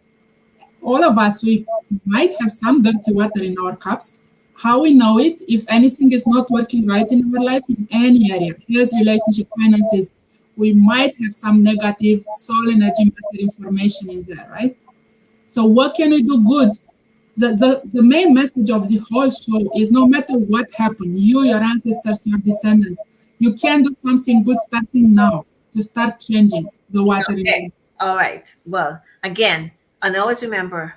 all of us, we might have some dirty water in our cups. How we know it, if anything is not working right in our life in any area, health, relationship, finances, we might have some negative soul energy matter information in there, right? So what can we do good? The main message of the whole show is no matter what happened, you, your ancestors, your descendants, you can do something good starting now to start changing the water in the. All right. Well, again, and always remember,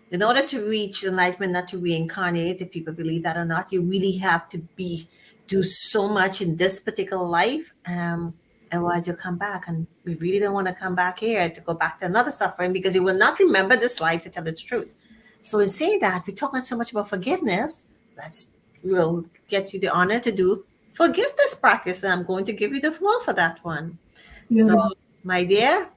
in order to reach enlightenment, not to reincarnate, if people believe that or not, you really have to do so much in this particular life. Otherwise you'll come back, and we really don't want to come back here to go back to another suffering, because you will not remember this life to tell the truth. So in saying that, we're talking so much about forgiveness. We'll get you the honor to do forgiveness practice, and I'm going to give you the floor for that one. Yeah. So, my dear,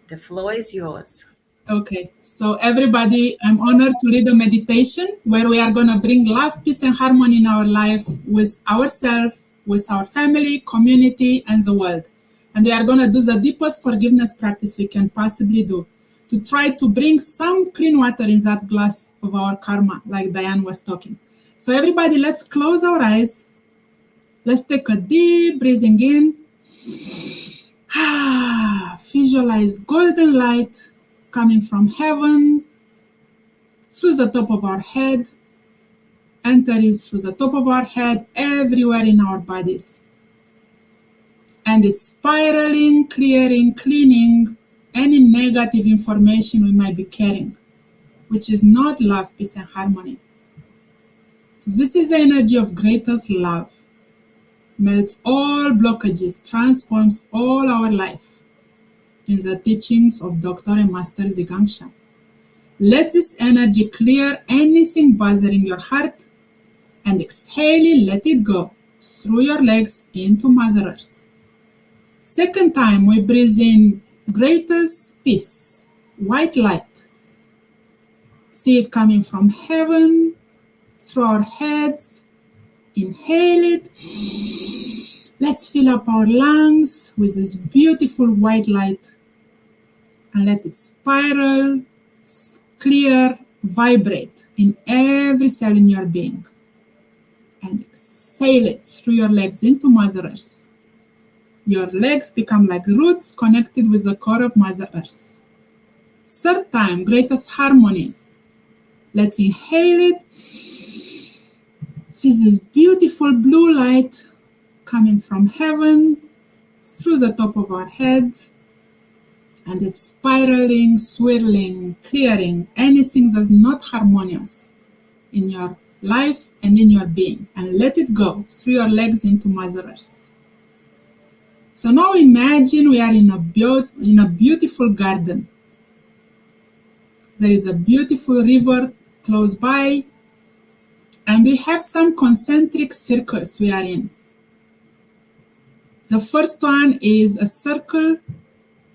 the floor is yours. Okay, so everybody, I'm honored to lead a meditation where we are going to bring love, peace, and harmony in our life with ourselves, with our family, community, and the world. And we are going to do the deepest forgiveness practice we can possibly do to try to bring some clean water in that glass of our karma, like Dianne was talking. So everybody, let's close our eyes Let's take a deep breathing in. Visualize golden light coming from heaven through the top of our head, entering through the top of our head everywhere in our bodies. And it's spiraling, clearing, cleaning any negative information we might be carrying, which is not love, peace, and harmony. So this is the energy of greatest love. Melts all blockages, transforms all our life in the teachings of Dr. and Master Zhigang. Let this energy clear anything bothering your heart, and exhaling, let it go through your legs into Mother Earth. Second time, we breathe in greatest peace, white light. See it coming from heaven, through our heads. Inhale it. Let's fill up our lungs with this beautiful white light and let it spiral, clear, vibrate in every cell in your being. And exhale it through your legs into Mother Earth. Your legs become like roots connected with the core of Mother Earth. Third time, greatest harmony. Let's inhale it. See this beautiful blue light coming from heaven through the top of our heads. And it's spiraling, swirling, clearing anything that's not harmonious in your life and in your being. And let it go through your legs into Mother Earth. So now imagine we are in a beautiful garden. There is a beautiful river close by, and we have some concentric circles we are in. The first one is a circle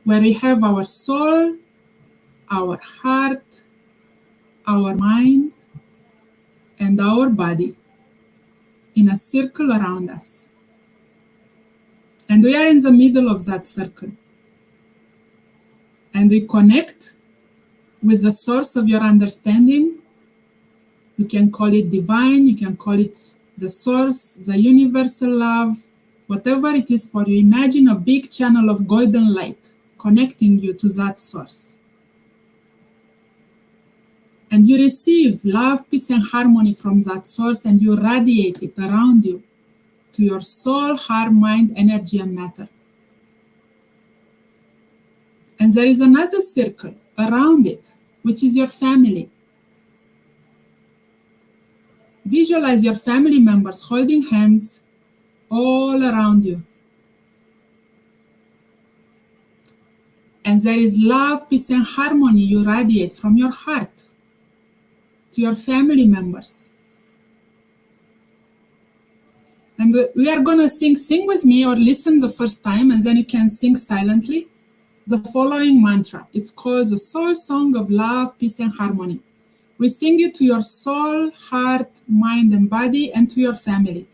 where we have our soul, our heart, our mind, and our body in a circle around us. And we are in the middle of that circle. And we connect with the source of your understanding. You can call it divine, you can call it the source, the universal love, whatever it is for you. Imagine a big channel of golden light connecting you to that source. And you receive love, peace, and harmony from that source, and you radiate it around you to your soul, heart, mind, energy, and matter. And there is another circle around it, which is your family. Visualize your family members holding hands all around you. And there is love, peace, and harmony you radiate from your heart to your family members. And we are going to sing with me, or listen the first time, and then you can sing silently the following mantra. It's called the Soul Song of Love, Peace, and Harmony. We sing it to your soul, heart, mind, and body, and to your family.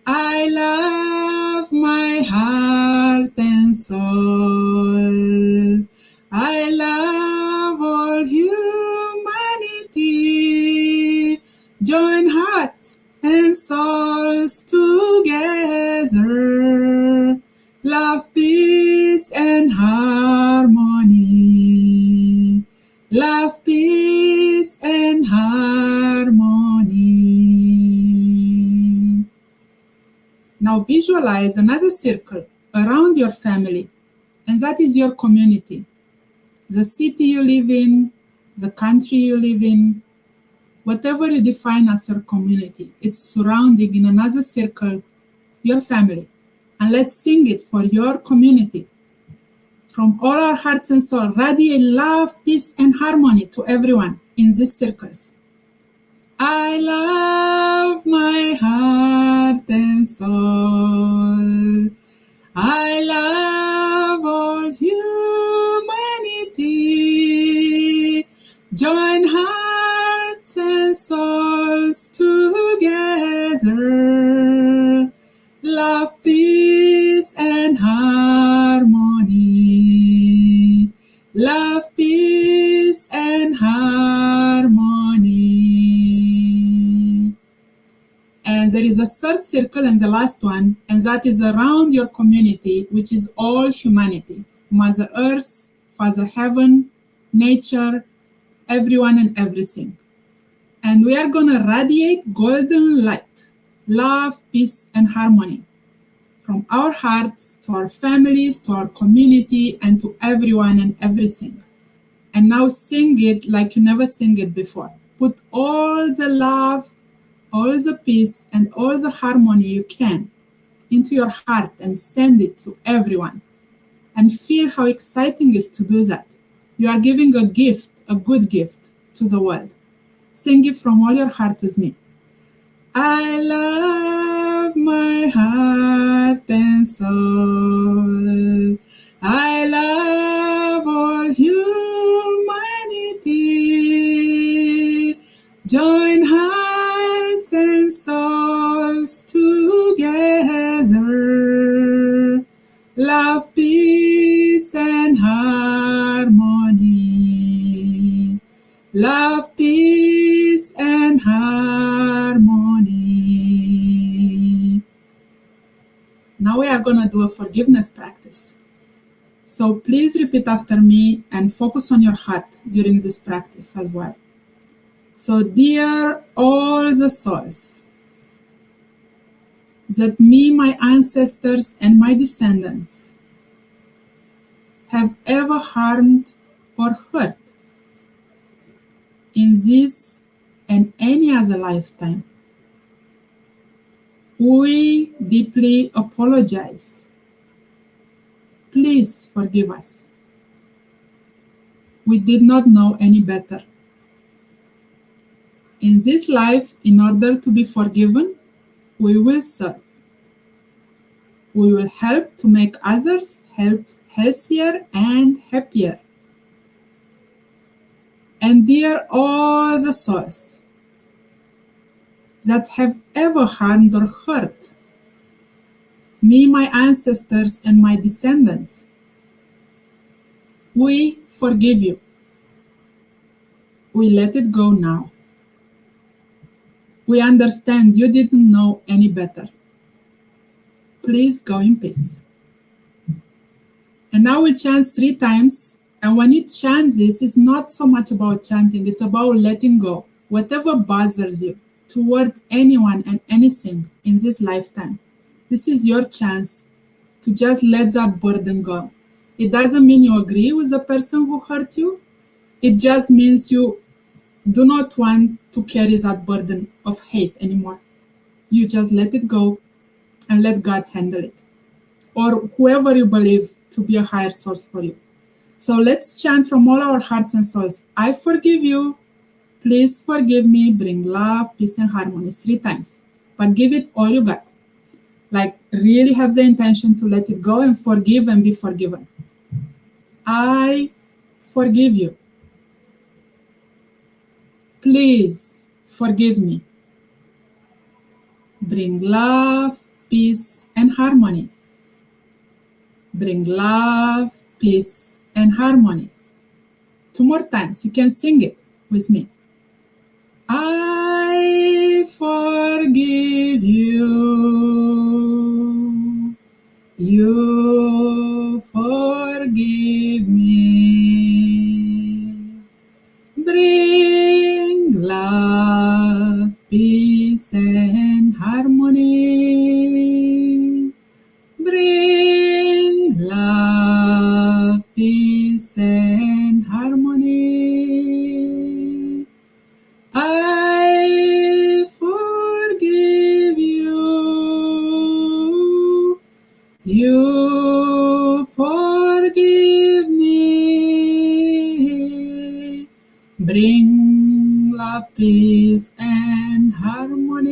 I love my heart and soul. I love all humanity. Join hearts and souls together. Love, peace, and harmony. Love, peace, and harmony. Now visualize another circle around your family, and that is your community. The city you live in, the country you live in, whatever you define as your community, it's surrounding in another circle your family. And let's sing it for your community. From all our hearts and soul, radiate love, peace, and harmony to everyone in these circles. I love my heart and soul. I love all humanity. Join hearts and souls together. Love, peace, and harmony. Love, peace, and harmony. And there is a third circle and the last one, and that is around your community, which is all humanity. Mother Earth, Father Heaven, nature, everyone and everything. And we are going to radiate golden light, love, peace, and harmony from our hearts to our families, to our community, and to everyone and everything. And now sing it like you never sang it before. Put all the love, all the peace, and all the harmony you can into your heart and send it to everyone. And feel how exciting it is to do that. You are giving a gift, a good gift to the world. Sing it from all your heart with me. I love my heart and soul. I love all humanity. Join hearts and souls together. Love, peace, and harmony. Love, peace, and harmony. Now we are going to do a forgiveness practice. So please repeat after me and focus on your heart during this practice as well. So, dear all the souls that me, my ancestors, and my descendants have ever harmed or hurt in this and any other lifetime, we deeply apologize. Please forgive us. We did not know any better. In this life, in order to be forgiven, we will serve. We will help to make others healthier and happier. And dear all the souls that have ever harmed or hurt me, my ancestors, and my descendants, we forgive you. We let it go now. We understand you didn't know any better. Please go in peace. And now we chant 3 times. And when you chant this, it's not so much about chanting, it's about letting go. Whatever bothers you towards anyone and anything in this lifetime, this is your chance to just let that burden go. It doesn't mean you agree with the person who hurt you. It just means you do not want to carry that burden of hate anymore. You just let it go and let God handle it, or whoever you believe to be a higher source for you. So let's chant from all our hearts and souls. I forgive you. Please forgive me. Bring love, peace, and harmony 3 times. But give it all you got. Like really have the intention to let it go and forgive and be forgiven. I forgive you. Please forgive me. Bring love, peace, and harmony. Bring love, peace, and harmony. 2 more times. You can sing it with me. I forgive you. You forgive me. Bring love, peace, and harmony. Bring love, peace, and harmony. I forgive you. You forgive me. Bring love, peace, and harmony.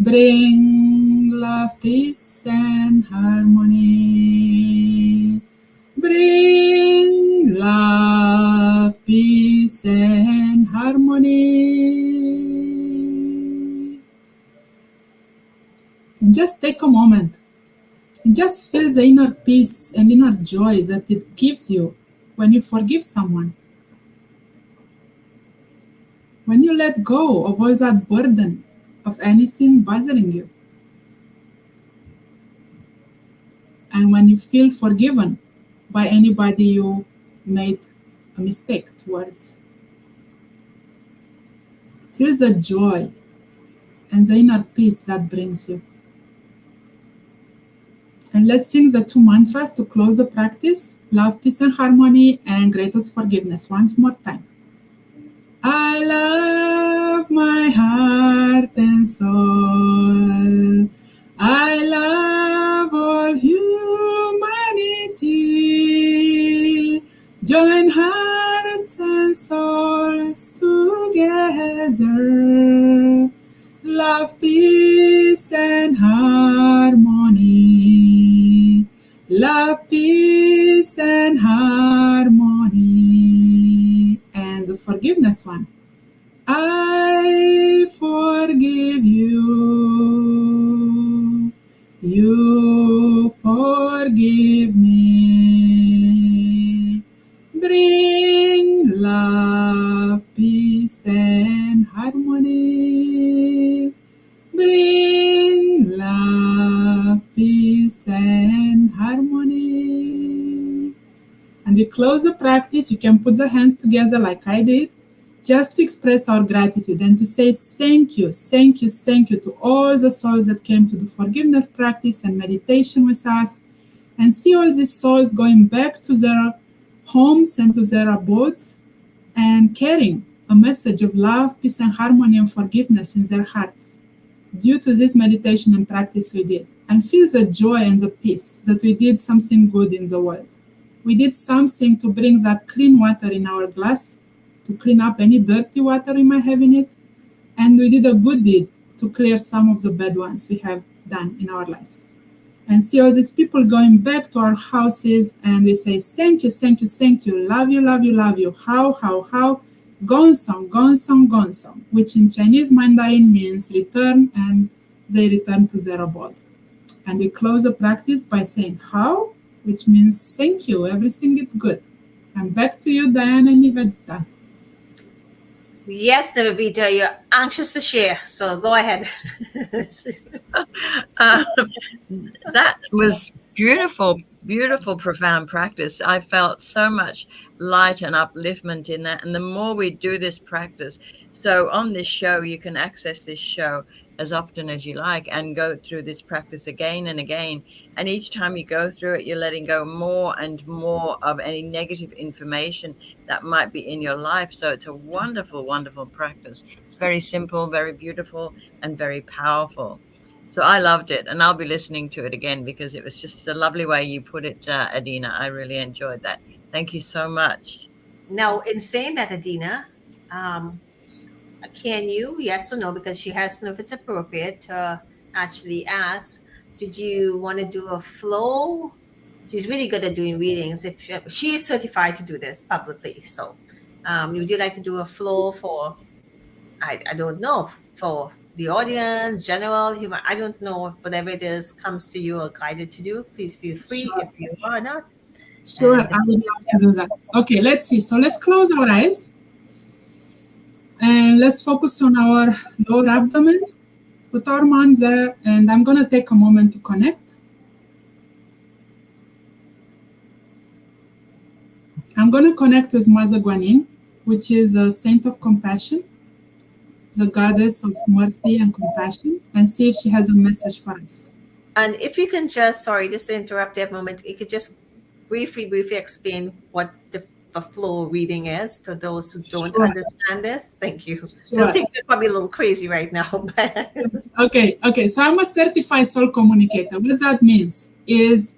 Bring love, peace, and harmony. Bring love, peace, and harmony. And just take a moment and just feel the inner peace and inner joy that it gives you when you forgive someone. When you let go of all that burden of anything bothering you. And when you feel forgiven by anybody you made a mistake towards, feel the joy and the inner peace that brings you. And let's sing the two mantras to close the practice: love, peace, and harmony, and greatest forgiveness. Once more time. I love my heart and soul. I love all humanity. Join hearts and souls together. Love, peace, and harmony. Love, peace, and harmony. And the forgiveness one. I forgive you. You forgive me. Bring love, peace, and harmony. Bring love, peace, and harmony. And we close the practice. You can put the hands together like I did, just to express our gratitude and to say thank you, thank you, thank you to all the souls that came to do forgiveness practice and meditation with us, and see all these souls going back to their homes and to their abodes and carrying a message of love, peace, and harmony and forgiveness in their hearts due to this meditation and practice we did. And feel the joy and the peace that we did something good in the world. We did something to bring that clean water in our glass, to clean up any dirty water we might have in it. And we did a good deed to clear some of the bad ones we have done in our lives. And see all these people going back to our houses, and we say, thank you, thank you, thank you, love you, love you, love you, how, gonsong, gonsong, gonsong, which in Chinese Mandarin means return, and they return to their abode. And we close the practice by saying how, which means thank you, everything is good. And back to you, Dianne and Nivedita. Yes, Nivedita, you're anxious to share, so go ahead. That was beautiful, beautiful, profound practice. I felt so much light and upliftment in that. And the more we do this practice, so on this show, you can access this show as often as you like and go through this practice again and again. And each time you go through it, you're letting go more and more of any negative information that might be in your life. So it's a wonderful, wonderful practice. It's very simple, very beautiful, and very powerful. So I loved it, and I'll be listening to it again because it was just a lovely way you put it, Adina. I really enjoyed that. Thank you so much. Now, in saying that, Adina, can you, yes or no, because she has to know if it's appropriate to actually ask, did you want to do a flow? She's really good at doing readings. If she is certified to do this publicly. So would you like to do a flow for, I don't know, for the audience, general, human, I don't know, whatever it is comes to you or guided to do, please feel free if you are not. Sure, I would love to do that. Okay, let's see. So let's close our eyes. And let's focus on our lower abdomen. Put our hands there, and I'm going to take a moment to connect. I'm going to connect with Mother Guanyin, which is a saint of compassion, the goddess of mercy and compassion, and see if she has a message for us. And if you can just, sorry, just to interrupt that moment, you could just briefly explain what the flow reading is to those who don't understand this. Thank you. Sure. I think you're probably a little crazy right now. Okay. So I'm a certified soul communicator. What that means is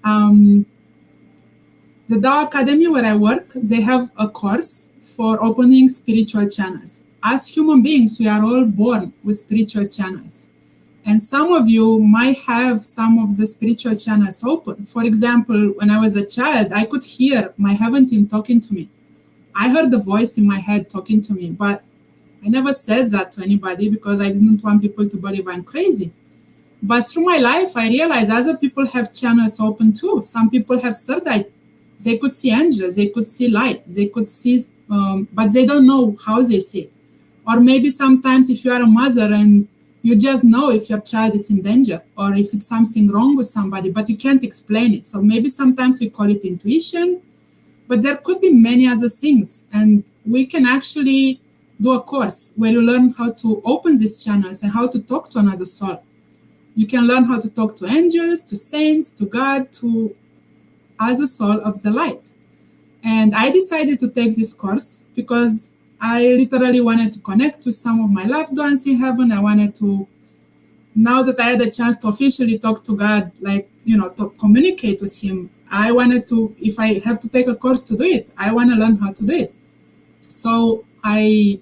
the Tao Academy where I work, they have a course for opening spiritual channels. As human beings, we are all born with spiritual channels. And some of you might have some of the spiritual channels open. For example, when I was a child, I could hear my heaven team talking to me. I heard the voice in my head talking to me, but I never said that to anybody because I didn't want people to believe I'm crazy. But through my life, I realized other people have channels open too. Some people have third eye. They could see angels, they could see light, they could see, but they don't know how they see it. Or maybe sometimes if you are a mother and You just know if your child is in danger or if it's something wrong with somebody, but you can't explain it. So maybe sometimes we call it intuition, but there could be many other things. And we can actually do a course where you learn how to open these channels and how to talk to another soul. You can learn how to talk to angels, to saints, to God, to other soul of the light. And I decided to take this course because I literally wanted to connect with some of my loved ones in heaven. I wanted to, now that I had a chance to officially talk to God, like, to communicate with him, I wanted to, if I have to take a course to do it, I want to learn how to do it. So the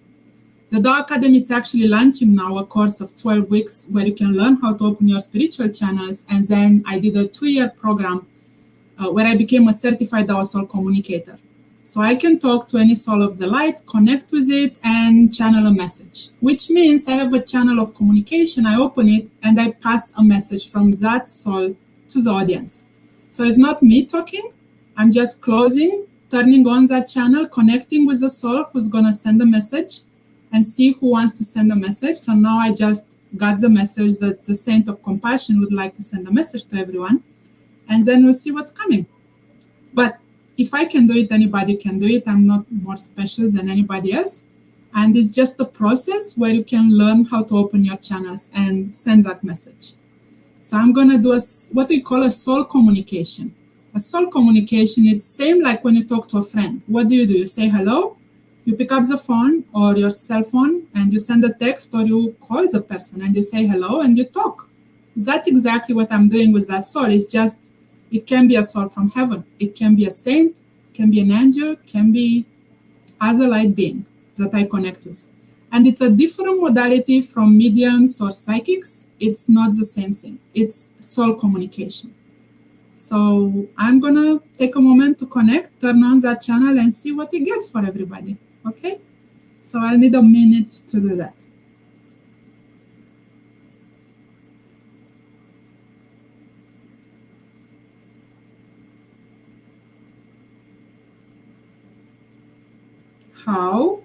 Tao Academy is actually launching now a course of 12 weeks where you can learn how to open your spiritual channels. And then I did a 2-year program where I became a certified Tao soul communicator. So I can talk to any soul of the light, connect with it, and channel a message, which means I have a channel of communication. I open it and I pass a message from that soul to the audience. So it's not me talking. I'm just closing, turning on that channel, connecting with the soul who's going to send a message and see who wants to send a message. So now I just got the message that the Saint of Compassion would like to send a message to everyone. And then we'll see what's coming. But if I can do it, anybody can do it. I'm not more special than anybody else. And it's just a process where you can learn how to open your channels and send that message. So I'm going to do what we call a soul communication. A soul communication is same like when you talk to a friend. What do? You say hello, you pick up the phone or your cell phone and you send a text or you call the person and you say hello and you talk. That's exactly what I'm doing with that soul. It's just, it can be a soul from heaven. It can be a saint, can be an angel, can be other light being that I connect with. And it's a different modality from mediums or psychics. It's not the same thing. It's soul communication. So I'm going to take a moment to connect, turn on that channel and see what you get for everybody. Okay? So I'll need a minute to do that. How?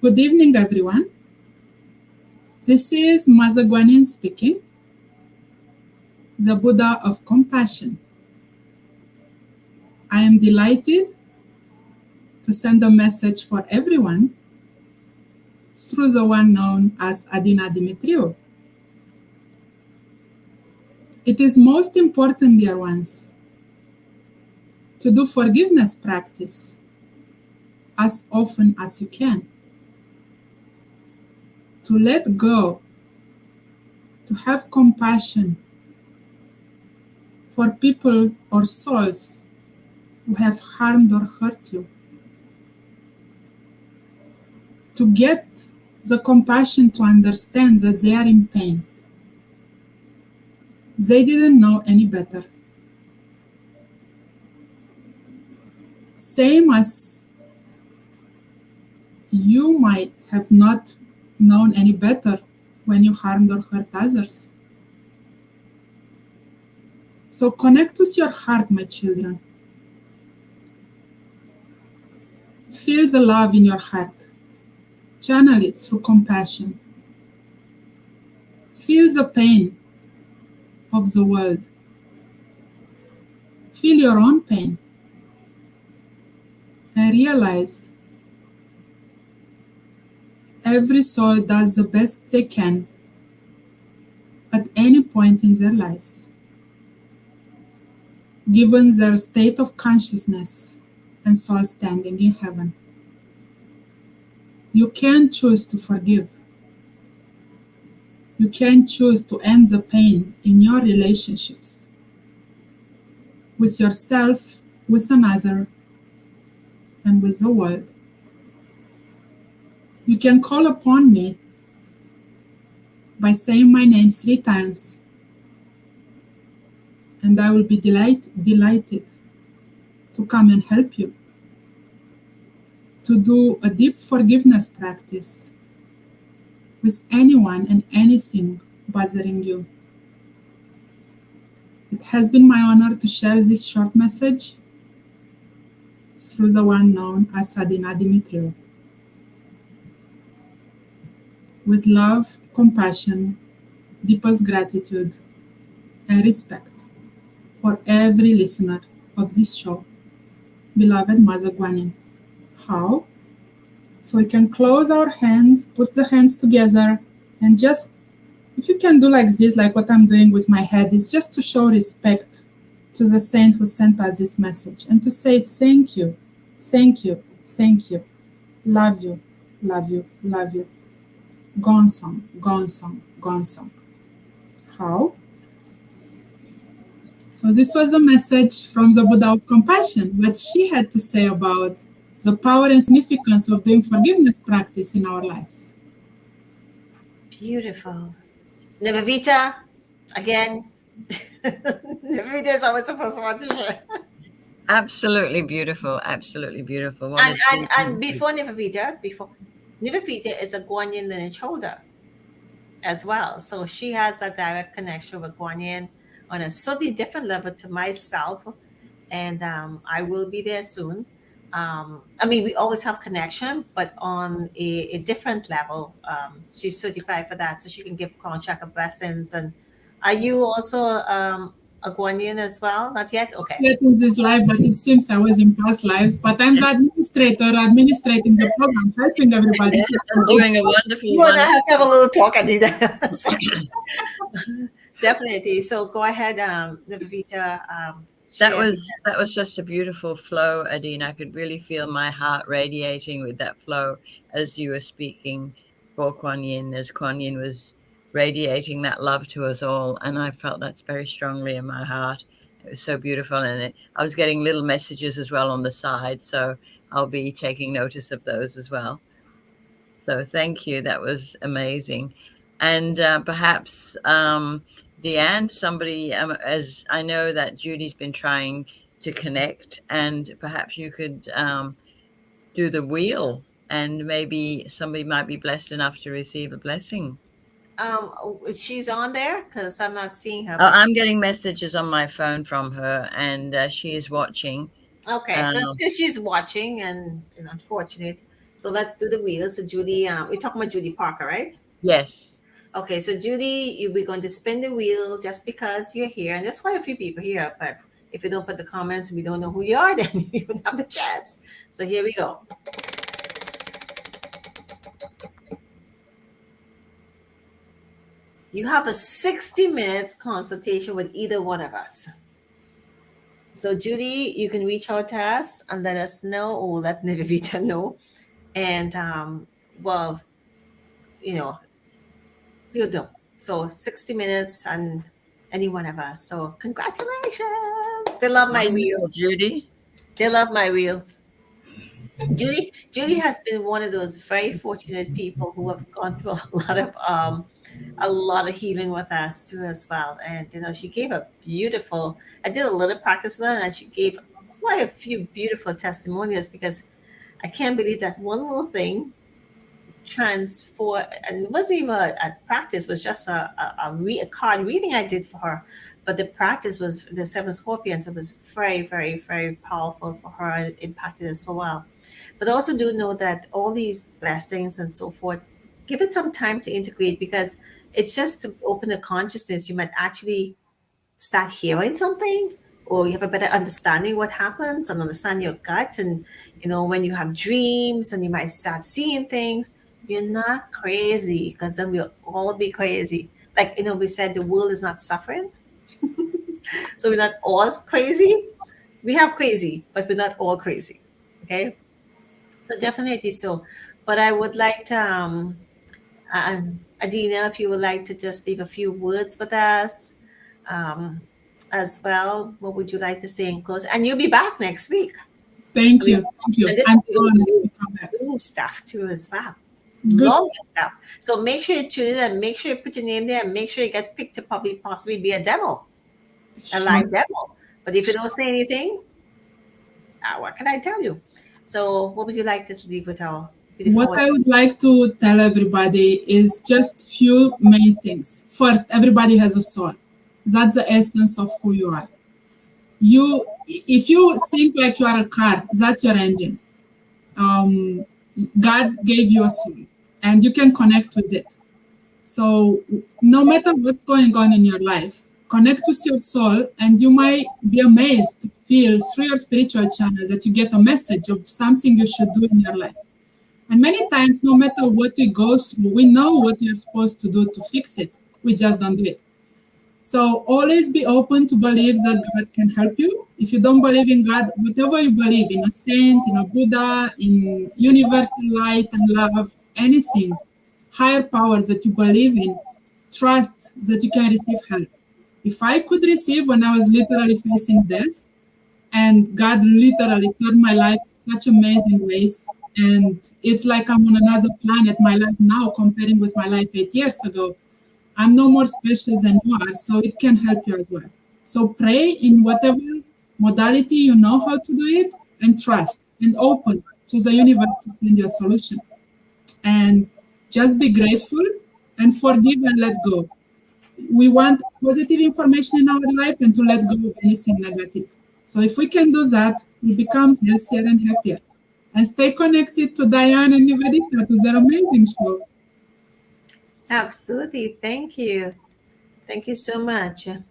Good evening, everyone. This is Mother Guanyin speaking, the Buddha of compassion. I am delighted to send a message for everyone through the one known as Adina Dimitriu. It is most important, dear ones, to do forgiveness practice as often as you can. To let go, to have compassion for people or souls who have harmed or hurt you. To get the compassion to understand that they are in pain. They didn't know any better. Same as you might have not known any better when you harmed or hurt others. So connect with your heart, my children. Feel the love in your heart. Channel it through compassion. Feel the pain of the world. Feel your own pain. And realize every soul does the best they can at any point in their lives, given their state of consciousness and soul standing in heaven. You can choose to forgive. You can choose to end the pain in your relationships, with yourself, with another, and with the world. You can call upon me by saying my name 3 times, and I will be delighted to come and help you to do a deep forgiveness practice with anyone and anything bothering you. It has been my honor to share this short message through the one known as Adina Dimitriu. with love, compassion, deepest gratitude, and respect for every listener of this show, beloved Mother Guanyin. How? So we can close our hands, put the hands together, and just, if you can do like this, like what I'm doing with my head, is just to show respect to the saint who sent us this message and to say thank you, thank you, thank you, love you, love you, love you. Gonsong, gonsong, gonsong. How? So this was a message from the Buddha of Compassion, what she had to say about the power and significance of doing forgiveness practice in our lives. Beautiful. Nivedita, again. Nivedita is always the first one to share. Absolutely beautiful. Absolutely beautiful. What And, a and, deep and message. before Nivedita is a Guanyin lineage holder as well. So she has a direct connection with Guanyin on a slightly different level to myself. And I will be there soon. I mean, we always have connection, but on a different level. She's certified for that, so she can give contract of blessings. And are you also a Guanyin as well? Not yet? Okay. Yet in this life, but it seems I was in past lives. But I'm the administrator administrating the program, helping everybody. Yes, and doing a wonderful, You and I wonderful. have to have a little talk, Adina. Definitely. So go ahead, Nivedita. That was just a beautiful flow, Adina. I could really feel my heart radiating with that flow as you were speaking for Kuan Yin, as Kuan Yin was radiating that love to us all. And I felt that's very strongly in my heart. It was so beautiful. And I was getting little messages as well on the side. So I'll be taking notice of those as well. So thank you. That was amazing. And perhaps Dianne, somebody, as I know that Judy's been trying to connect, and perhaps you could do the wheel, and maybe somebody might be blessed enough to receive a blessing. She's on there because I'm not seeing her. Oh, But I'm getting messages on my phone from her, and she is watching. okay, so since she's watching and unfortunate, so let's do the wheel. So Judy, we're talking about Judy Parker, right? Yes. Okay, so Judy, we're going to spin the wheel just because you're here, and there's quite a few people here. But if you don't put the comments, we don't know who you are. Then you don't have the chance. So here we go. You have a 60 minutes consultation with either one of us. So Judy, you can reach out to us and let us know, or let Nivedita know. And well, you'll do. So 60 minutes and any one of us. So congratulations. They love my wheel. Wonderful, Judy. They love my wheel. Judy has been one of those very fortunate people who have gone through a lot of healing with us too as well. And she gave a beautiful, I did a little practice on it, and she gave quite a few beautiful testimonials, because I can't believe that one little thing transform, and it wasn't even a practice, it was just a card reading I did for her. But the practice was the seven scorpions. It was very, very, very powerful for her, and it impacted her so well. But I also do know that all these blessings and so forth, give it some time to integrate, because it's just to open the consciousness. You might actually start hearing something, or you have a better understanding what happens and understand your gut. And when you have dreams and you might start seeing things, you're not crazy, because then we'll all be crazy. Like we said, the world is not suffering. So we're not all crazy. We have crazy, but we're not all crazy. Okay. So definitely so. But I would like to Adina, if you would like to just leave a few words with us as well, what would you like to say in close? And you'll be back next week. Thank you. And this I'm will honored be to come back. new stuff too as well. Good. Long stuff. So make sure you tune in, and make sure you put your name there, and make sure you get picked to possibly be a demo, a live demo. But if you don't say anything, what can I tell you? So what would you like to leave with our What I would like to tell everybody is just few main things. First, everybody has a soul. That's the essence of who you are. If you think like you are a car, that's your engine. God gave you a soul, and you can connect with it. So no matter what's going on in your life, connect with your soul, and you might be amazed to feel through your spiritual channels that you get a message of something you should do in your life. And many times, no matter what we go through, we know what we are supposed to do to fix it. We just don't do it. So always be open to believe that God can help you. If you don't believe in God, whatever you believe, in a saint, in a Buddha, in universal light and love, anything, higher powers that you believe in, trust that you can receive help. If I could receive when I was literally facing death, and God literally turned my life in such amazing ways, and it's like I'm on another planet, my life now, comparing with my life 8 years ago. I'm no more special than you are, so it can help you as well. So pray in whatever modality you know how to do it, and trust and open to the universe to send you a solution. And just be grateful and forgive and let go. We want positive information in our life and to let go of anything negative. So if we can do that, we become healthier and happier. And stay connected to Dianne and Nivedita, to their amazing show. Absolutely. Thank you. Thank you so much. And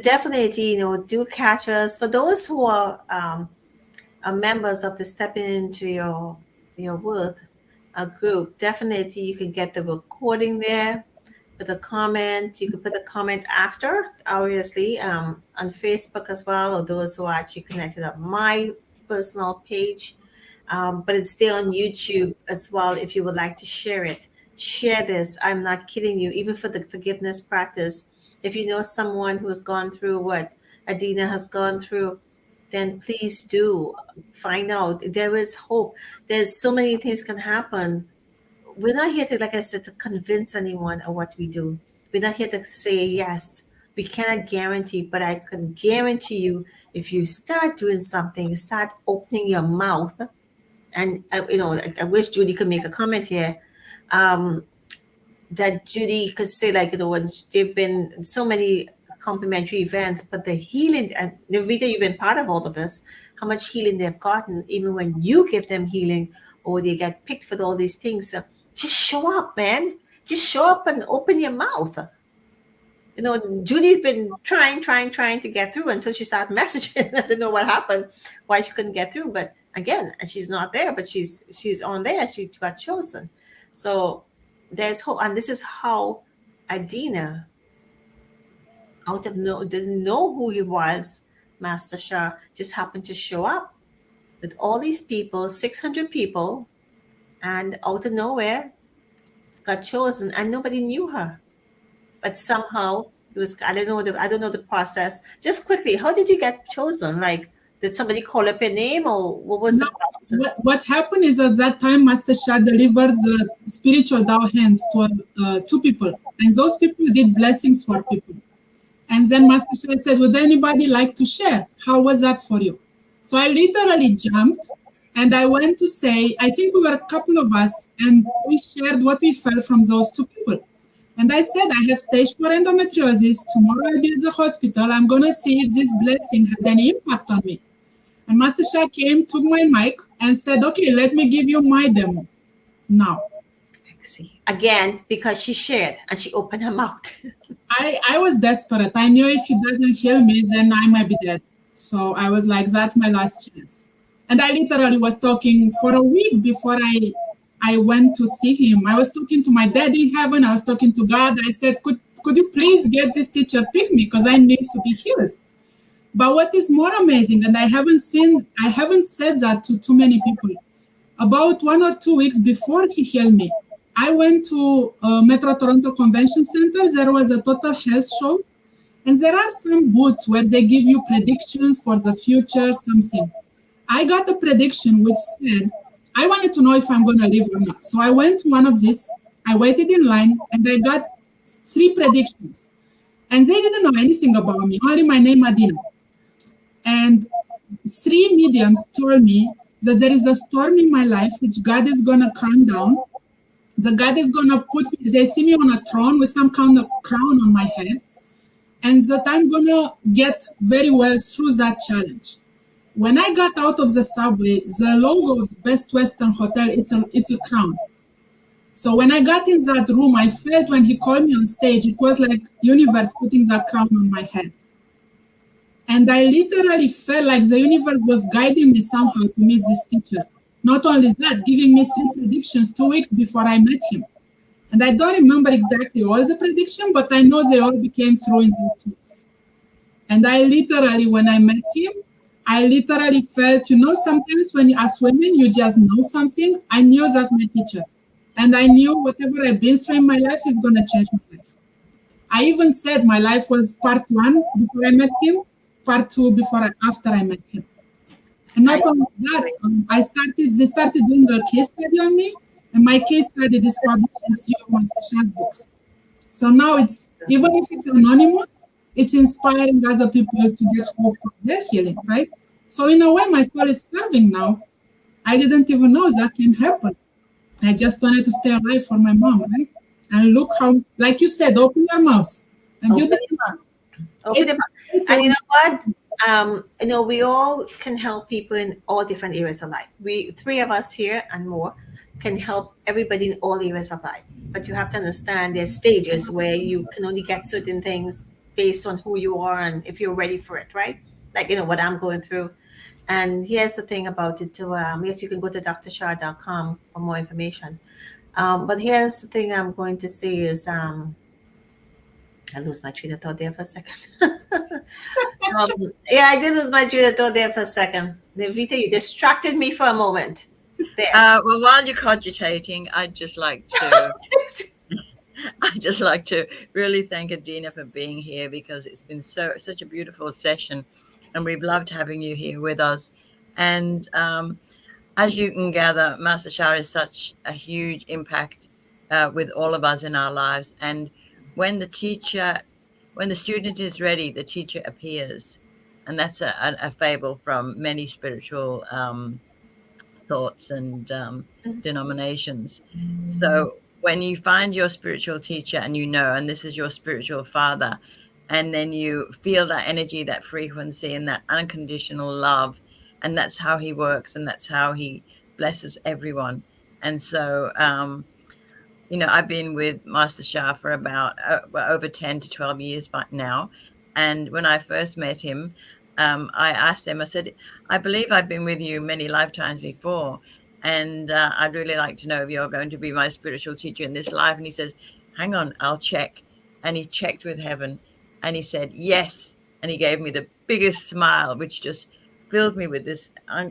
definitely, do catch us. For those who are members of the Stepping Into Your Worth group, definitely you can get the recording there. Put a comment. You can put a comment after, obviously, on Facebook as well, or those who are actually connected on my personal page. But it's there on YouTube as well if you would like to share it. Share this. I'm not kidding you. Even for the forgiveness practice, if you know someone who has gone through what Adina has gone through, then please do find out. There is hope. There's so many things can happen. We're not here to, like I said, to convince anyone of what we do. We're not here to say yes. We cannot guarantee, but I can guarantee you, if you start doing something, start opening your mouth, and I wish Judy could make a comment here. That Judy could say, like, when there've been so many complimentary events, but the healing, and Nivedita, you've been part of all of this, how much healing they've gotten, even when you give them healing or they get picked for all these things. Just show up, man. Just show up and open your mouth. Judy's been trying to get through until she started messaging. I don't know what happened, why she couldn't get through. But again, she's not there, but she's on there. She got chosen. So there's hope. And this is how Adina, didn't know who he was, Master Shah, just happened to show up with all these people, 600 people, and out of nowhere got chosen, and nobody knew her. But somehow it was, I don't know the process. Just quickly, how did you get chosen? Like, did somebody call up your name, or what was the process? What happened is, at that time, Master Shah delivered the spiritual Tao hands to 2 people, and those people did blessings for people. And then Master Shah said, would anybody like to share? How was that for you? So I literally jumped, and I went to say, I think we were a couple of us, and we shared what we felt from those 2 people. And I said, I have stage 4 endometriosis. Tomorrow I'll be at the hospital. I'm going to see if this blessing had any impact on me. And Master Shah came, took my mic, and said, okay, let me give you my demo now. See, again, because she shared and she opened her mouth. I was desperate. I knew if he doesn't heal me, then I might be dead. So I was like, that's my last chance. And I literally was talking for a week before I went to see him. I was talking to my dad in heaven. I was talking to God. I said, could you please get this teacher pick me, because I need to be healed. But what is more amazing, and I haven't said that to too many people, about 1 or 2 weeks before he healed me, I went to Metro Toronto Convention Center. There was a total health show. And there are some booths where they give you predictions for the future, something. I got a prediction which said, I wanted to know if I'm going to live or not. So I went to one of these. I waited in line, and I got 3 predictions. And they didn't know anything about me, only my name, Adina. And 3 mediums told me that there is a storm in my life which God is going to calm down. The God is going to put me, they see me on a throne with some kind of crown on my head, and that I'm going to get very well through that challenge. When I got out of the subway, the logo of Best Western Hotel, it's a crown. So when I got in that room, I felt when he called me on stage, it was like universe putting that crown on my head. And I literally felt like the universe was guiding me somehow to meet this teacher. Not only that, giving me 3 predictions 2 weeks before I met him. And I don't remember exactly all the predictions, but I know they all became true in those 2 weeks. And I literally, when I met him, I literally felt, sometimes when as women, you just know something. I knew that's my teacher. And I knew whatever I've been through in my life is going to change my life. I even said my life was part 1 before I met him, part 2 after I met him. And not only that, they started doing a case study on me, and my case study is published in 3 of my Sasha's books. So now it's, even if it's anonymous, it's inspiring other people to get hope for their healing, right? So in a way, my soul is serving now. I didn't even know that can happen. I just wanted to stay alive for my mom, right? And look how, like you said, open your mouth. And Open your mouth. Open your mouth. And you know what? We all can help people in all different areas of life. We 3 of us here and more can help everybody in all areas of life. But you have to understand there's stages where you can only get certain things based on who you are and if you're ready for it, right? Like, what I'm going through. And here's the thing about it too. Yes, you can go to drshah.com for more information. But here's the thing I'm going to say is, I lose my train of thought there for a second. Yeah, I did lose my train of thought there for a second. Nivedita, you distracted me for a moment. There. Well, while you're cogitating, I'd just like to really thank Adina for being here, because it's been such a beautiful session, and we've loved having you here with us. And as you can gather, Master Shah is such a huge impact with all of us in our lives. And when the student is ready, the teacher appears. And that's a fable from many spiritual thoughts and denominations. So when you find your spiritual teacher and and this is your spiritual father, and then you feel that energy, that frequency, and that unconditional love, and that's how he works, and that's how he blesses everyone. And so I've been with Master Shah for about over 10 to 12 years by now. And when I first met him, I asked him, I said, I believe I've been with you many lifetimes before, and I'd really like to know if you're going to be my spiritual teacher in this life. And he says, hang on, I'll check. And he checked with heaven, and he said, yes. And he gave me the biggest smile, which just filled me with this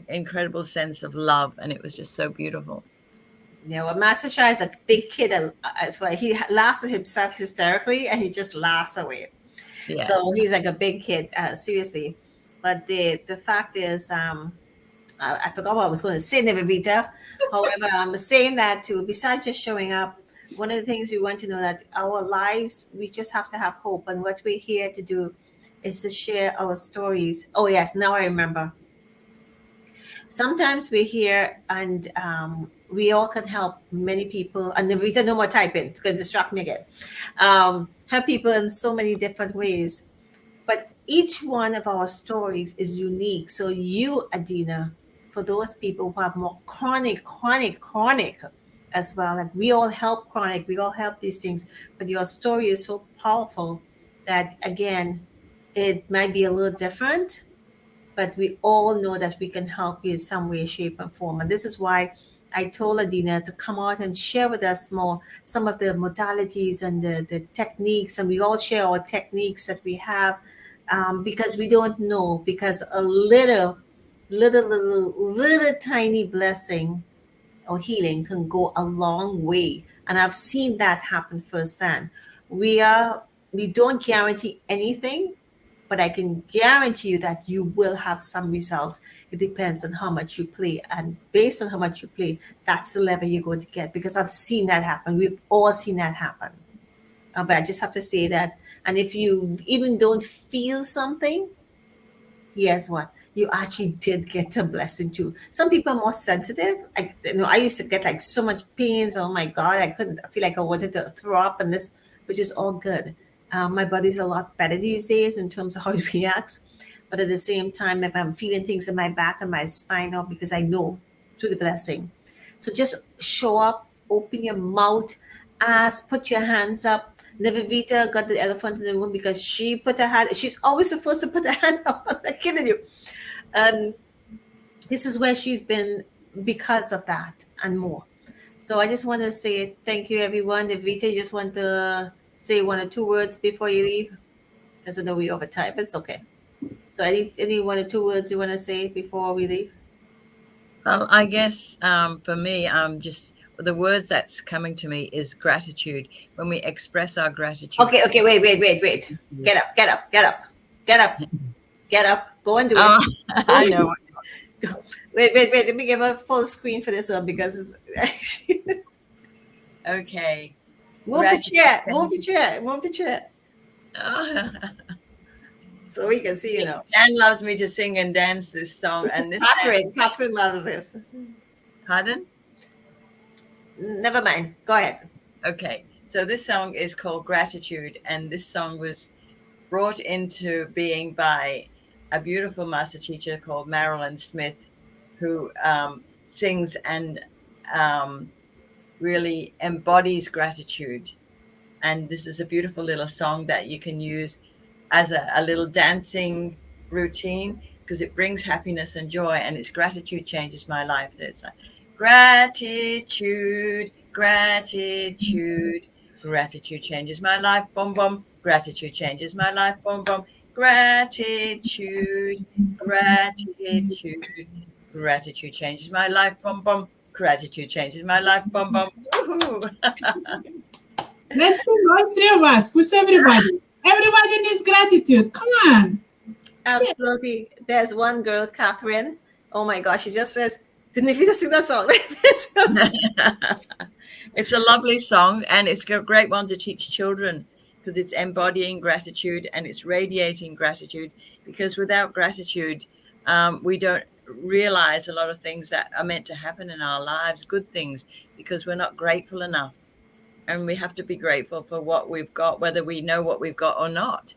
incredible sense of love. And it was just so beautiful. Yeah, well, Master Shah is a big kid. That's why he laughs at himself hysterically, and he just laughs away. Yeah. So he's like a big kid, seriously. But the fact is, I forgot what I was going to say, Nivedita. However, I'm saying that too. Besides just showing up, one of the things we want to know that our lives, we just have to have hope, and what we're here to do is to share our stories. Oh yes, now I remember. Sometimes we're here and we all can help many people. And Nivedita, no more typing. It's going to distract me again. Help people in so many different ways. But each one of our stories is unique. So you, Adina, for those people who have more chronic as well, like we all help chronic, we all help these things, but your story is so powerful that, again, it might be a little different, but we all know that we can help you in some way, shape, and form. And this is why I told Adina to come out and share with us more some of the modalities and the techniques. And we all share our techniques that we have, because we don't know, because a little tiny blessing or healing can go a long way. And I've seen that happen firsthand. We don't guarantee anything, but I can guarantee you that you will have some results. It depends on how much you play. And based on how much you play, that's the level you're going to get, because I've seen that happen. We've all seen that happen. But I just have to say that. And if you even don't feel something, guess what? You actually did get a blessing too. Some people are more sensitive. I used to get like so much pains. Oh my God, I feel like I wanted to throw up, and this, which is all good. My body's a lot better these days in terms of how it reacts. But at the same time, if I'm feeling things in my back and my spine up, because I know through the blessing. So just show up, open your mouth, ask, put your hands up. Nivedita got the elephant in the room because she put her hand. She's always supposed to put her hand up. I'm not kidding you. And this is where she's been because of that and more. So I just want to say thank you, everyone. Nivedita, you just want to say one or two words before you leave? Because I know we're over time, but it's okay. So any one or two words you want to say before we leave? Well, I guess for me, just the words that's coming to me is gratitude. When we express our gratitude Okay, for okay, wait. everything. Get up, get up, get up, get up, get up. Go and do Oh, it. Go. I know. Wait. Let me give a full screen for this one because it's actually Okay. move the Gratitude. chair, move the chair, move the chair, Oh. so we can see. Dan loves me to sing and dance this song, This is and this time, Catherine. Catherine loves this. pardon? Never mind. Go ahead. Okay, so this song is called Gratitude, and this song was brought into being by a beautiful master teacher called Marilyn Smith, who sings and um, really embodies gratitude. And this is a beautiful little song that you can use as a little dancing routine because it brings happiness and joy, and its gratitude changes my life. It's like gratitude, gratitude, gratitude changes my life, boom boom. Gratitude changes my life, boom boom. Gratitude, gratitude, gratitude changes my life, boom boom. Gratitude changes my life, boom boom. Woohoo! Let's sing all three of us. Who's everybody? Everybody needs gratitude. Come on. Absolutely. There's one girl, Catherine. Oh my gosh, she just says, "Didn't you just sing that song?" It's a lovely song, and it's a great one to teach children because it's embodying gratitude and it's radiating gratitude. Because without gratitude, we don't realize a lot of things that are meant to happen in our lives, good things, because we're not grateful enough. And we have to be grateful for what we've got, whether we know what we've got or not.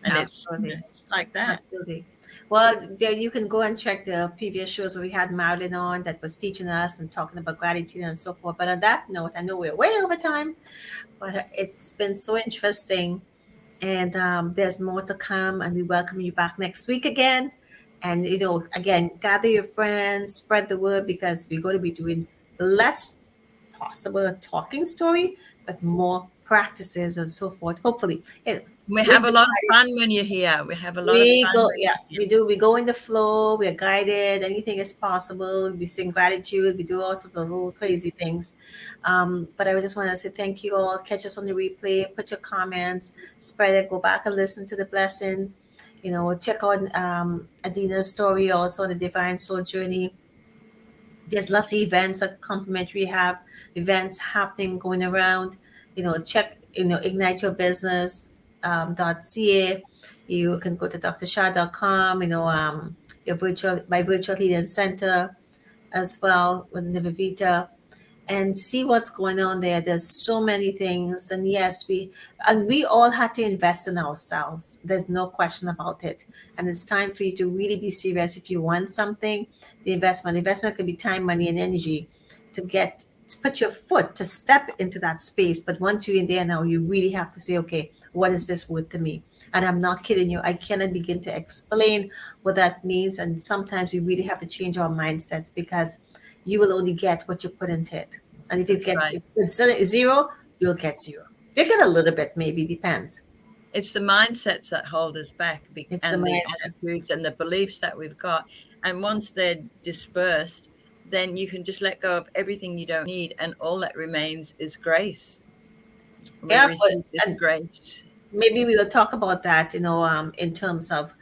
And Absolutely. it's like that. Absolutely. Well, there you can go and check the previous shows where we had Marilyn on that was teaching us and talking about gratitude and so forth. But on that note, I know we're way over time, but it's been so interesting. And there's more to come. And we welcome you back next week again. And, again, gather your friends, spread the word because we're going to be doing less possible a talking story, but more practices and so forth. Hopefully, We we have a just lot of fun when you're here. We have a lot of we fun go, when yeah, you're here. we do. We go in the flow. We are guided. Anything is possible. We sing gratitude. We do all sorts of little crazy things. But I just want to say thank you all. Catch us on the replay. Put your comments. Spread it. Go back and listen to the blessing. Check out Adina's story also on the Divine Soul Journey. There's lots of events that complimentary have events happening going around. Check ignite your business .ca. You can go to drsha.com. Your virtual healing center as well with Nivavita, and see what's going on there. There's so many things, and yes, we all had to invest in ourselves. There's no question about it, and it's time for you to really be serious. If you want something, the investment could be time, money, and energy to put your foot to step into that space. But once you're in there now, you really have to say, okay, what is this worth to me? And I'm not kidding you. I cannot begin to explain what that means. And sometimes we really have to change our mindsets because you will only get what you put into it. And That's right. if instead of zero, you'll get zero. You get a little bit, maybe, depends. It's the mindsets that hold us back It's the and the mindset. attitudes and the beliefs that we've got. And once they're dispersed, then you can just let go of everything you don't need. And all that remains is grace. We Yeah, receive this and grace. maybe we will talk about that, in terms of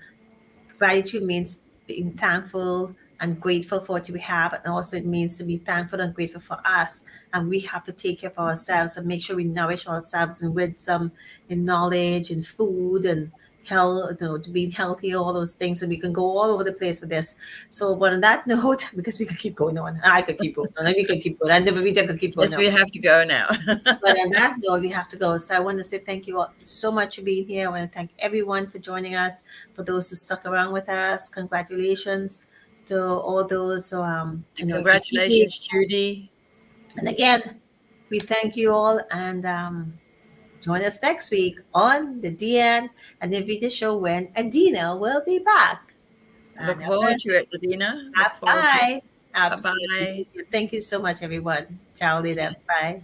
gratitude means being thankful and grateful for what we have, and also it means to be thankful and grateful for us. And we have to take care of ourselves and make sure we nourish ourselves in wisdom, in knowledge, in food, and health, to be healthy, all those things, and we can go all over the place with this. So, but on that note, because we could keep going on, I could keep going on, we could keep going, and Nivedita could keep going Yes, on. we have to go now. But on that note, we have to go. So I want to say thank you all so much for being here. I want to thank everyone for joining us. For those who stuck around with us, congratulations to all those who to keep me. Congratulations, Judy. And again, we thank you all, and join us next week on the Dianne and Nivita show when Adina will be back. Look And forward to it, Adina. Look forward to it. bye. Bye-bye. Absolutely. Thank you so much, everyone. Ciao, later. Bye.